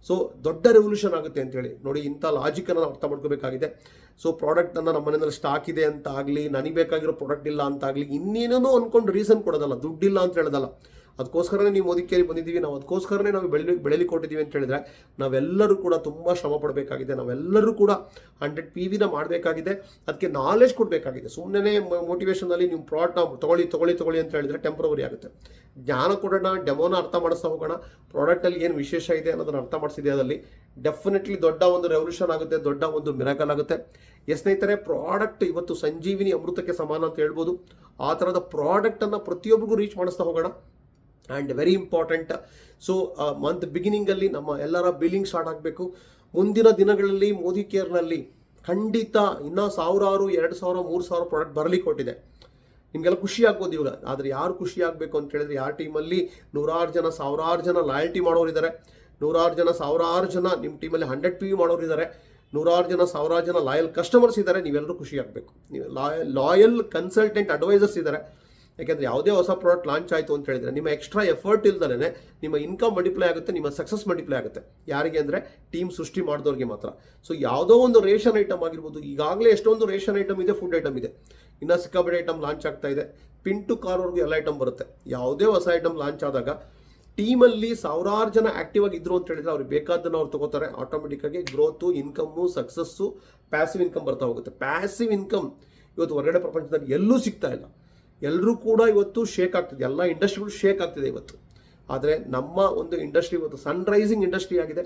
ಸೊ ದೊಡ್ಡ ರೆವಲ್ಯೂಷನ್ ಆಗುತ್ತೆ ಅಂತೇಳಿ ನೋಡಿ, ಇಂಥ ಲಾಜಿಕನ್ನು ನಾವು ಅರ್ಥ ಮಾಡ್ಕೋಬೇಕಾಗಿದೆ. ಸೊ ಪ್ರಾಡಕ್ಟನ್ನು ನಮ್ಮ ಮನೆಯಲ್ಲಿ ಸ್ಟಾಕ್ ಇದೆ ಅಂತ ಆಗಲಿ, ನನಗೆ ಬೇಕಾಗಿರೋ ಪ್ರಾಡಕ್ಟ್ ಇಲ್ಲ ಅಂತ ಆಗಲಿ, ಇನ್ನೇನೋ ಅಂದ್ಕೊಂಡು ರೀಸನ್ ಕೊಡೋದಲ್ಲ, ದುಡ್ಡಿಲ್ಲ ಅಂತ ಹೇಳೋದಲ್ಲ. ಅದಕ್ಕೋಸ್ಕರನೇ ನೀವು ಮೋದಿ ಕೇರಿ ಬಂದಿದ್ದೀವಿ, ನಾವು ಅದಕ್ಕೋಸ್ಕರನೇ ನಾವು ಬೆಳೆಲಿ ಕೊಟ್ಟಿದ್ದೀವಿ ಅಂತ ಹೇಳಿದ್ರೆ ನಾವೆಲ್ಲರೂ ಕೂಡ ತುಂಬ ಶ್ರಮ ಪಡಬೇಕಾಗಿದೆ. ನಾವೆಲ್ಲರೂ ಕೂಡ 100 PVನ ಮಾಡಬೇಕಾಗಿದೆ. ಅದಕ್ಕೆ ನಾಲೆಜ್ ಕೊಡಬೇಕಾಗಿದೆ. ಸುಮ್ಮನೆ ಮೋಟಿವೇಶನಲ್ಲಿ ನೀವು ಪ್ರಾಡಕ್ಟ್ನ ತೊಗೊಳ್ಳಿ ಅಂತ ಹೇಳಿದ್ರೆ ಟೆಂಪ್ರವರಿ ಆಗುತ್ತೆ. ಜ್ಞಾನ ಕೊಡೋಣ, ಡೆಮೋನ ಅರ್ಥ ಮಾಡಿಸ್ತಾ ಹೋಗೋಣ. ಪ್ರಾಡಕ್ಟಲ್ಲಿ ಏನು ವಿಶೇಷ ಇದೆ ಅನ್ನೋದನ್ನು ಅರ್ಥ ಮಾಡಿಸಿದೆ, ಅದರಲ್ಲಿ ಡೆಫಿನೆಟ್ಲಿ ದೊಡ್ಡ ಒಂದು ರೆವಲ್ಯೂಷನ್ ಆಗುತ್ತೆ, ದೊಡ್ಡ ಒಂದು ಮಿರಾಕಲ್ ಆಗುತ್ತೆ. ಸ್ನೇಹಿತರೆ, ಪ್ರಾಡಕ್ಟ್ ಇವತ್ತು ಸಂಜೀವಿನಿ ಅಮೃತಕ್ಕೆ ಸಮಾನ ಅಂತ ಹೇಳ್ಬೋದು. ಆ ಥರದ ಪ್ರಾಡಕ್ಟನ್ನು ಪ್ರತಿಯೊಬ್ಬರಿಗೂ ರೀಚ್ ಮಾಡಿಸ್ತಾ ಹೋಗೋಣ. And very important, so month ಬಿಗಿನಿಂಗಲ್ಲಿ ನಮ್ಮ ಎಲ್ಲರ ಬಿಲ್ಲಿಂಗ್ ಸ್ಟಾರ್ಟ್ ಆಗಬೇಕು. ಮುಂದಿನ ದಿನಗಳಲ್ಲಿ ಮೋದಿ ಕೇರ್ನಲ್ಲಿ ಖಂಡಿತ ಇನ್ನೂ 1000, 2000, 3000 ಪ್ರಾಡಕ್ಟ್ ಬರಲಿಕ್ಕೆ ಕೊಟ್ಟಿದೆ. ನಿಮಗೆಲ್ಲ ಖುಷಿ ಆಗ್ಬೋದು ಇವಾಗ. ಆದರೆ ಯಾರು ಖುಷಿ ಆಗಬೇಕು ಅಂತ ಹೇಳಿದ್ರೆ, ಯಾರ ಟೀಮಲ್ಲಿ 100 ಜನ 1000 ಜನ ಲಾಯಲ್ಟಿ ಮಾಡೋರಿದ್ದಾರೆ, 100 ಜನ 1000 ಜನ ನಿಮ್ಮ ಟೀಮಲ್ಲಿ 100 PV ಮಾಡೋರಿದ್ದಾರೆ, 100 ಜನ 1000 ಜನ ಲಾಯಲ್ ಕಸ್ಟಮರ್ಸ್ ಇದ್ದಾರೆ. ನೀವೆಲ್ಲರೂ ಖುಷಿ ಆಗಬೇಕು. ನೀವು ಲಾಯಲ್ ಕನ್ಸಲ್ಟೆಂಟ್ ಅಡ್ವೈಸರ್ಸ್ ಇದ್ದಾರೆ. ಯಾಕೆಂದರೆ ಯಾವುದೇ ಹೊಸ ಪ್ರಾಡಕ್ಟ್ ಲಾಂಚ್ ಆಯಿತು ಅಂತ ಹೇಳಿದ್ರೆ ನಿಮ್ಮ ಎಕ್ಸ್ಟ್ರಾ ಎಫರ್ಟ್ ಇಲ್ದಲೇ ನಿಮ್ಮ ಇನ್ಕಮ್ ಮಲ್ಟಿಪ್ಲೈ ಆಗುತ್ತೆ, ನಿಮ್ಮ ಸಕ್ಸಸ್ ಮಲ್ಟಿಪ್ಲೈ ಆಗುತ್ತೆ. ಯಾರಿಗೆ ಅಂದರೆ ಟೀಮ್ ಸೃಷ್ಟಿ ಮಾಡಿದವ್ರಿಗೆ ಮಾತ್ರ. ಸೊ ಯಾವುದೋ ಒಂದು ರೇಷನ್ ಐಟಮ್ ಆಗಿರ್ಬೋದು, ಈಗಾಗಲೇ ಎಷ್ಟೊಂದು ರೇಷನ್ ಐಟಮ್ ಇದೆ, ಫುಡ್ ಐಟಮ್ ಇದೆ, ಇನ್ನು ಸಿಕ್ಕಾಪಟ್ಟೆ ಐಟಮ್ ಲಾಂಚ್ ಆಗ್ತಾ ಇದೆ. ಪಿನ್ ಟು ಕಾರ್ವರೆಗೂ ಎಲ್ಲ ಐಟಮ್ ಬರುತ್ತೆ. ಯಾವುದೇ ಹೊಸ ಐಟಮ್ ಲಾಂಚ್ ಆದಾಗ ಟೀಮಲ್ಲಿ 1000 ಜನ ಆಕ್ಟಿವ್ ಆಗಿದ್ರು ಅಂತ ಹೇಳಿದ್ರೆ ಅವ್ರಿಗೆ ಬೇಕಾದನ್ನು ಅವ್ರು ತಗೋತಾರೆ. ಆಟೋಮೆಟಿಕ್ಕಾಗಿ growth, income, success, passive income ಬರ್ತಾ ಹೋಗುತ್ತೆ. ಪ್ಯಾಸಿವ್ ಇನ್ಕಮ್ ಇವತ್ತು ಹೊರಗಡೆ ಪ್ರಪಂಚದಲ್ಲಿ ಎಲ್ಲೂ ಸಿಗ್ತಾ ಇಲ್ಲ. ಎಲ್ಲರೂ ಕೂಡ ಇವತ್ತು ಶೇಕ್ ಆಗ್ತಿದೆ, ಎಲ್ಲ ಇಂಡಸ್ಟ್ರಿಗಳು ಶೇಕ್ ಆಗ್ತಿದೆ ಇವತ್ತು. ಆದರೆ ನಮ್ಮ ಒಂದು ಇಂಡಸ್ಟ್ರಿ ಇವತ್ತು ಸನ್ರೈಸಿಂಗ್ ಇಂಡಸ್ಟ್ರಿ ಆಗಿದೆ.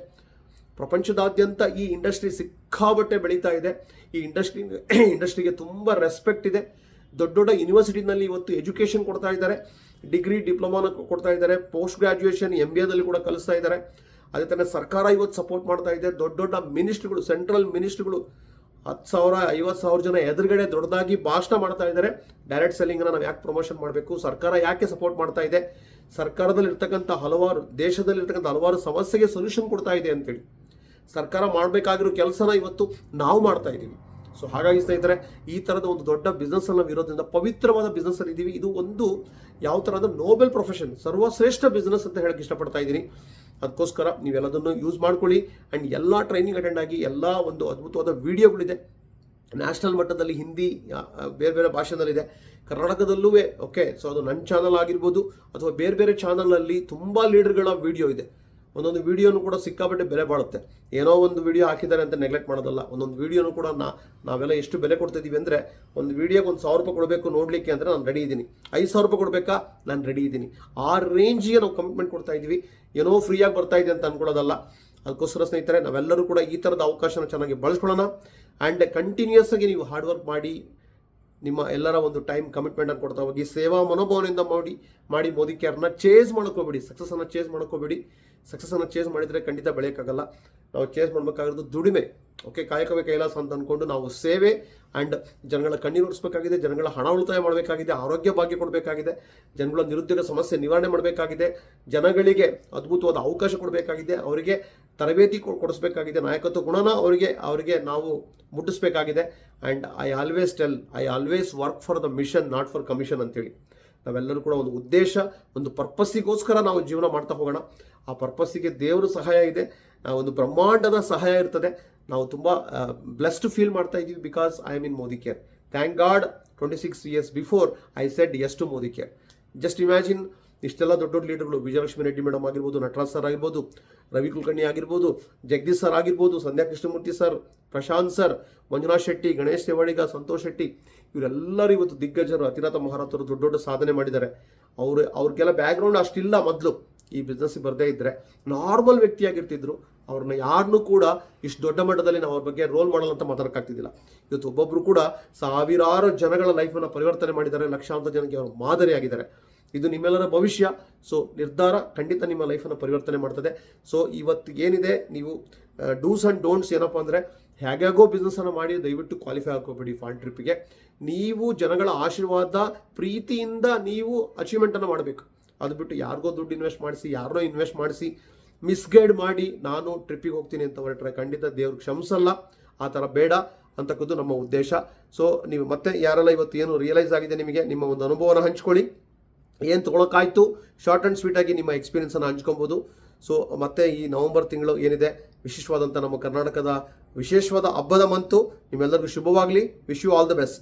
ಪ್ರಪಂಚದಾದ್ಯಂತ ಈ ಇಂಡಸ್ಟ್ರಿ ಸಿಕ್ಕಾಬಟ್ಟೆ ಬೆಳೀತಾ ಇದೆ. ಈ ಇಂಡಸ್ಟ್ರಿಗೆ ತುಂಬ ರೆಸ್ಪೆಕ್ಟ್ ಇದೆ. ದೊಡ್ಡ ದೊಡ್ಡ ಯೂನಿವರ್ಸಿಟಿನಲ್ಲಿ ಇವತ್ತು ಎಜುಕೇಷನ್ ಕೊಡ್ತಾ ಇದ್ದಾರೆ, ಡಿಗ್ರಿ ಡಿಪ್ಲೊಮಾನ ಕೊಡ್ತಾ ಇದ್ದಾರೆ, ಪೋಸ್ಟ್ ಗ್ರಾಜ್ಯುಯೇಷನ್ MBAದಲ್ಲಿ ಕೂಡ ಕಲಿಸ್ತಾ ಇದ್ದಾರೆ. ಅದೇ ಥರ ಸರ್ಕಾರ ಇವತ್ತು ಸಪೋರ್ಟ್ ಮಾಡ್ತಾ ಇದೆ. ದೊಡ್ಡ ದೊಡ್ಡ ಮಿನಿಸ್ಟ್ರಿಗಳು, ಸೆಂಟ್ರಲ್ ಮಿನಿಸ್ಟ್ರಿಗಳು 10,000, 50,000 ಜನ ಎದುರುಗಡೆ ದೊಡ್ಡದಾಗಿ ಭಾಷಣ ಮಾಡ್ತಾ ಇದ್ದಾರೆ. ಡೈರೆಕ್ಟ್ ಸೆಲ್ಲಿಂಗ್ನ ನಾವು ಯಾಕೆ ಪ್ರಮೋಷನ್ ಮಾಡಬೇಕು, ಸರ್ಕಾರ ಯಾಕೆ ಸಪೋರ್ಟ್ ಮಾಡ್ತಾ ಇದೆ, ಸರ್ಕಾರದಲ್ಲಿರ್ತಕ್ಕಂಥ ದೇಶದಲ್ಲಿರ್ತಕ್ಕಂಥ ಹಲವಾರು ಸಮಸ್ಯೆಗೆ ಸೊಲ್ಯೂಷನ್ ಕೊಡ್ತಾ ಇದೆ ಅಂತೇಳಿ ಸರ್ಕಾರ ಮಾಡಬೇಕಾಗಿರೋ ಕೆಲಸನ ಇವತ್ತು ನಾವು ಮಾಡ್ತಾ ಇದ್ದೀವಿ. ಸೊ ಹಾಗಾಗಿ ಸ್ನೇಹಿತರೆ, ಈ ಥರದ ಒಂದು ದೊಡ್ಡ ಬಿಸ್ನೆಸ್ಸಲ್ಲಿ ನಾವು ಇರೋದ್ರಿಂದ ಪವಿತ್ರವಾದ ಬಿಸ್ನೆಸ್ಸಲ್ಲಿ ಇದ್ದೀವಿ. ಇದು ಒಂದು ಯಾವ ಥರ ಅಂದರೆ ನೋಬೆಲ್ ಪ್ರೊಫೆಷನ್, ಸರ್ವಶ್ರೇಷ್ಠ ಬಿಸ್ನೆಸ್ ಅಂತ ಹೇಳಕ್ಕೆ ಇಷ್ಟಪಡ್ತಾ ಇದ್ದೀನಿ. ಅದಕ್ಕೋಸ್ಕರ ನೀವೆಲ್ಲದನ್ನು ಯೂಸ್ ಮಾಡ್ಕೊಳ್ಳಿ. ಆ್ಯಂಡ್ ಎಲ್ಲ ಟ್ರೈನಿಂಗ್ ಅಟೆಂಡ್ ಆಗಿ ಎಲ್ಲ ಒಂದು ಅದ್ಭುತವಾದ ವಿಡಿಯೋಗಳಿದೆ. ನ್ಯಾಷನಲ್ ಮಟ್ಟದಲ್ಲಿ ಹಿಂದಿ, ಬೇರೆ ಬೇರೆ ಭಾಷೆನಲ್ಲಿದೆ, ಕರ್ನಾಟಕದಲ್ಲೂ. ಓಕೆ, ಸೊ ಅದು ನನ್ನ ಚಾನಲ್ ಆಗಿರ್ಬೋದು ಅಥವಾ ಬೇರೆ ಬೇರೆ ಚಾನಲಲ್ಲಿ ತುಂಬ ಲೀಡರ್ಗಳ ವಿಡಿಯೋ ಇದೆ. ಒಂದೊಂದು ವಿಡಿಯೋನು ಕೂಡ ಸಿಕ್ಕಾಪಟ್ಟೆ ಬೆಲೆ ಬಾಳುತ್ತೆ. ಏನೋ ಒಂದು ವಿಡಿಯೋ ಹಾಕಿದ್ದಾರೆ ಅಂತ ನೆಗ್ಲೆಕ್ಟ್ ಮಾಡೋದಲ್ಲ. ಒಂದೊಂದು ವಿಡಿಯೋನು ಕೂಡ ನಾವೆಲ್ಲ ಎಷ್ಟು ಬೆಲೆ ಕೊಡ್ತಿದ್ದೀವಿ ಅಂದರೆ, ಒಂದು ವಿಡಿಯೋಗೆ 1,000 ರೂಪಾಯಿ ಕೊಡಬೇಕು ನೋಡಲಿಕ್ಕೆ ಅಂದರೆ ನಾನು ರೆಡಿ ಇದ್ದೀನಿ. 5,000 ರೂಪಾಯಿ ಕೊಡಬೇಕಾ, ನಾನು ರೆಡಿ ಇದ್ದೀನಿ. ಆ ರೇಂಜಿಗೆ ನಾವು ಕಮಿಟ್ಮೆಂಟ್ ಕೊಡ್ತಾ ಇದ್ದೀವಿ. ಏನೋ ಫ್ರೀಯಾಗಿ ಬರ್ತಾ ಇದೆ ಅಂತ ಅನ್ಕೊಳ್ಳೋದಲ್ಲ. ಅದಕ್ಕೋಸ್ಕರ ಸ್ನೇಹಿತರೆ, ನಾವೆಲ್ಲರೂ ಕೂಡ ಈ ಥರದ ಅವಕಾಶನ ಚೆನ್ನಾಗಿ ಬಳಸ್ಕೊಳ್ಳೋಣ. ಆ್ಯಂಡ್ ಕಂಟಿನ್ಯೂಸ್ ಆಗಿ ನೀವು ಹಾರ್ಡ್ ವರ್ಕ್ ಮಾಡಿ ನಿಮ್ಮ ಎಲ್ಲರ ಒಂದು ಟೈಮ್ ಕಮಿಟ್ಮೆಂಟನ್ನು ಕೊಡ್ತಾ ಹೋಗಿ, ಸೇವಾ ಮನೋಭಾವನೆಯಿಂದ ಮಾಡಿ ಮೋದಿ ಕೇರ್ನ ಚೇಸ್ ಮಾಡ್ಕೋಬೇಡಿ, ಸಕ್ಸಸ್ಸನ್ನು ಚೇಸ್ ಮಾಡ್ಕೋಬೇಡಿ. ಸಕ್ಸಸ್ಸನ್ನು ಚೇಸ್ ಮಾಡಿದರೆ ಖಂಡಿತ ಬೆಳೆಯೋಕ್ಕಾಗಲ್ಲ. ನಾವು ಚೇಸ್ ಮಾಡಬೇಕಾಗಿರೋದು ದುಡಿಮೆ. ಓಕೆ, ಕಾಯಕವೇ ಕೈಲಾಸ ಅಂತ ಅಂದ್ಕೊಂಡು ನಾವು ಸೇವೆ ಆ್ಯಂಡ್ ಜನಗಳ ಕಣ್ಣೀರು ಉಳಿಸಬೇಕಾಗಿದೆ, ಜನಗಳ ಹಣ ಉಳಿತಾಯ ಮಾಡಬೇಕಾಗಿದೆ, ಆರೋಗ್ಯ ಭಾಗ್ಯ ಕೊಡಬೇಕಾಗಿದೆ, ಜನಗಳ ನಿರುದ್ಯೋಗ ಸಮಸ್ಯೆ ನಿವಾರಣೆ ಮಾಡಬೇಕಾಗಿದೆ, ಜನಗಳಿಗೆ ಅದ್ಭುತವಾದ ಅವಕಾಶ ಕೊಡಬೇಕಾಗಿದೆ, ಅವರಿಗೆ ತರಬೇತಿ ಕೊಡಿಸ್ಬೇಕಾಗಿದೆ, ನಾಯಕತ್ವ ಗುಣನ ಅವರಿಗೆ ನಾವು ಮುಟ್ಟಿಸ್ಬೇಕಾಗಿದೆ. And I always work for the mission, not for commission ಅಂತೇಳಿ. ನಾವೆಲ್ಲರೂ ಕೂಡ ಒಂದು ಉದ್ದೇಶ, ಒಂದು ಪರ್ಪಸ್ಸಿಗೋಸ್ಕರ ನಾವು ಜೀವನ ಮಾಡ್ತಾ ಹೋಗೋಣ. ಆ ಪರ್ಪಸ್ಸಿಗೆ ದೇವರು ಸಹಾಯ ಇದೆ, ಒಂದು ಬ್ರಹ್ಮಾಂಡದ ಸಹಾಯ ಇರ್ತದೆ. ನಾವು ತುಂಬ ಬ್ಲೆಸ್ಡ್ ಫೀಲ್ ಮಾಡ್ತಾ ಇದ್ದೀವಿ because I am in Modicare. Thank God 26 years before I said yes to Modicare. Just imagine, ಇಷ್ಟೆಲ್ಲ ದೊಡ್ಡ ದೊಡ್ಡ ಲೀಡರ್ಗಳು, ವಿಜಯಲಕ್ಷ್ಮಿ ರೆಡ್ಡಿ ಮೇಡಮ್ ಆಗಿರ್ಬೋದು, ನಟರಾಜ್ ಸರ್ ಆಗಿರ್ಬೋದು, ರವಿ ಕುಲಕರ್ಣಿ ಆಗಿರ್ಬೋದು, ಜಗದೀಶ್ ಸರ್ ಆಗಿರ್ಬೋದು, ಸಂಧ್ಯಾ ಕೃಷ್ಣಮೂರ್ತಿ ಸರ್, ಪ್ರಶಾಂತ್ ಸರ್, ಮಂಜುನಾಥ್ ಶೆಟ್ಟಿ, ಗಣೇಶ್ ರೇವಡಿಗ, ಸಂತೋಷ್ ಶೆಟ್ಟಿ, ಇವರೆಲ್ಲರೂ ಇವತ್ತು ದಿಗ್ಗಜರು, ಅತಿರಥ ಮಹಾರಥರು, ದೊಡ್ಡ ದೊಡ್ಡ ಸಾಧನೆ ಮಾಡಿದ್ದಾರೆ. ಅವ್ರಿಗೆಲ್ಲ ಬ್ಯಾಕ್ಗ್ರೌಂಡ್ ಅಷ್ಟಿಲ್ಲ. ಮೊದಲು ಈ ಬಿಸ್ನೆಸ್ಸಿಗೆ ಬರದೇ ಇದ್ದರೆ ನಾರ್ಮಲ್ ವ್ಯಕ್ತಿಯಾಗಿರ್ತಿದ್ರು. ಅವ್ರನ್ನ ಯಾರನ್ನೂ ಕೂಡ ಇಷ್ಟು ದೊಡ್ಡ ಮಟ್ಟದಲ್ಲಿ ನಾವು ಅವ್ರ ಬಗ್ಗೆ ರೋಲ್ ಮಾಡಲ್ ಅಂತ ಮಾತಾಡೋಕ್ಕಾಗ್ತಿದ್ದಿಲ್ಲ. ಇವತ್ತು ಒಬ್ಬೊಬ್ಬರು ಕೂಡ ಸಾವಿರಾರು ಜನಗಳ ಲೈಫನ್ನು ಪರಿವರ್ತನೆ ಮಾಡಿದ್ದಾರೆ, ಲಕ್ಷಾಂತರ ಜನಕ್ಕೆ ಅವರು ಮಾದರಿಯಾಗಿದ್ದಾರೆ. ಇದು ನಿಮ್ಮೆಲ್ಲರ ಭವಿಷ್ಯ. ಸೊ ನಿರ್ಧಾರ ಖಂಡಿತ ನಿಮ್ಮ ಲೈಫನ್ನು ಪರಿವರ್ತನೆ ಮಾಡ್ತದೆ. ಸೊ ಇವತ್ತು ಏನಿದೆ, ನೀವು ಡೂಸ್ ಆ್ಯಂಡ್ ಡೋಂಟ್ಸ್ ಏನಪ್ಪ ಅಂದರೆ, ಹೇಗಾಗೋ ಬಿಸ್ನೆಸ್ಸನ್ನು ಮಾಡಿ ದಯವಿಟ್ಟು ಕ್ವಾಲಿಫೈ ಹಾಕೋಬೇಡಿ ಫಾರಿನ್ ಟ್ರಿಪ್ಪಿಗೆ. ನೀವು ಜನಗಳ ಆಶೀರ್ವಾದ, ಪ್ರೀತಿಯಿಂದ ನೀವು ಅಚೀವ್ಮೆಂಟನ್ನು ಮಾಡಬೇಕು. ಅದು ಬಿಟ್ಟು ಯಾರಿಗೋ ದುಡ್ಡು ಇನ್ವೆಸ್ಟ್ ಮಾಡಿಸಿ, ಯಾರನ್ನೋ ಇನ್ವೆಸ್ಟ್ ಮಾಡಿಸಿ, ಮಿಸ್ಗೈಡ್ ಮಾಡಿ ನಾನು ಟ್ರಿಪ್ಪಿಗೆ ಹೋಗ್ತೀನಿ ಅಂತ ಹೊರಟ್ರೆ ಖಂಡಿತ ದೇವ್ರಿಗೆ ಕ್ಷಮಿಸಲ್ಲ. ಆ ಥರ ಬೇಡ ಅಂತಕ್ಕದ್ದು ನಮ್ಮ ಉದ್ದೇಶ. ಸೊ ನೀವು ಮತ್ತೆ ಯಾರೆಲ್ಲ ಇವತ್ತು ಏನು ರಿಯಲೈಸ್ ಆಗಿದೆ ನಿಮಗೆ, ನಿಮ್ಮ ಒಂದು ಅನುಭವನ ಹಂಚ್ಕೊಳ್ಳಿ. ಏನು ತೊಗೊಳಕ್ಕಾಯ್ತು, ಶಾರ್ಟ್ ಆ್ಯಂಡ್ ಸ್ವೀಟಾಗಿ ನಿಮ್ಮ ಎಕ್ಸ್ಪೀರಿಯನ್ಸನ್ನು ಹಂಚ್ಕೊಬೋದು. ಸೊ ಮತ್ತೆ ಈ ನವಂಬರ್ ತಿಂಗಳು ಏನಿದೆ, ವಿಶೇಷವಾದಂಥ ನಮ್ಮ ಕರ್ನಾಟಕದ ವಿಶೇಷವಾದ ಹಬ್ಬದ ಮಂತು. ನಿಮ್ಮೆಲ್ಲರಿಗೂ ಶುಭವಾಗಲಿ. Wish you all the best.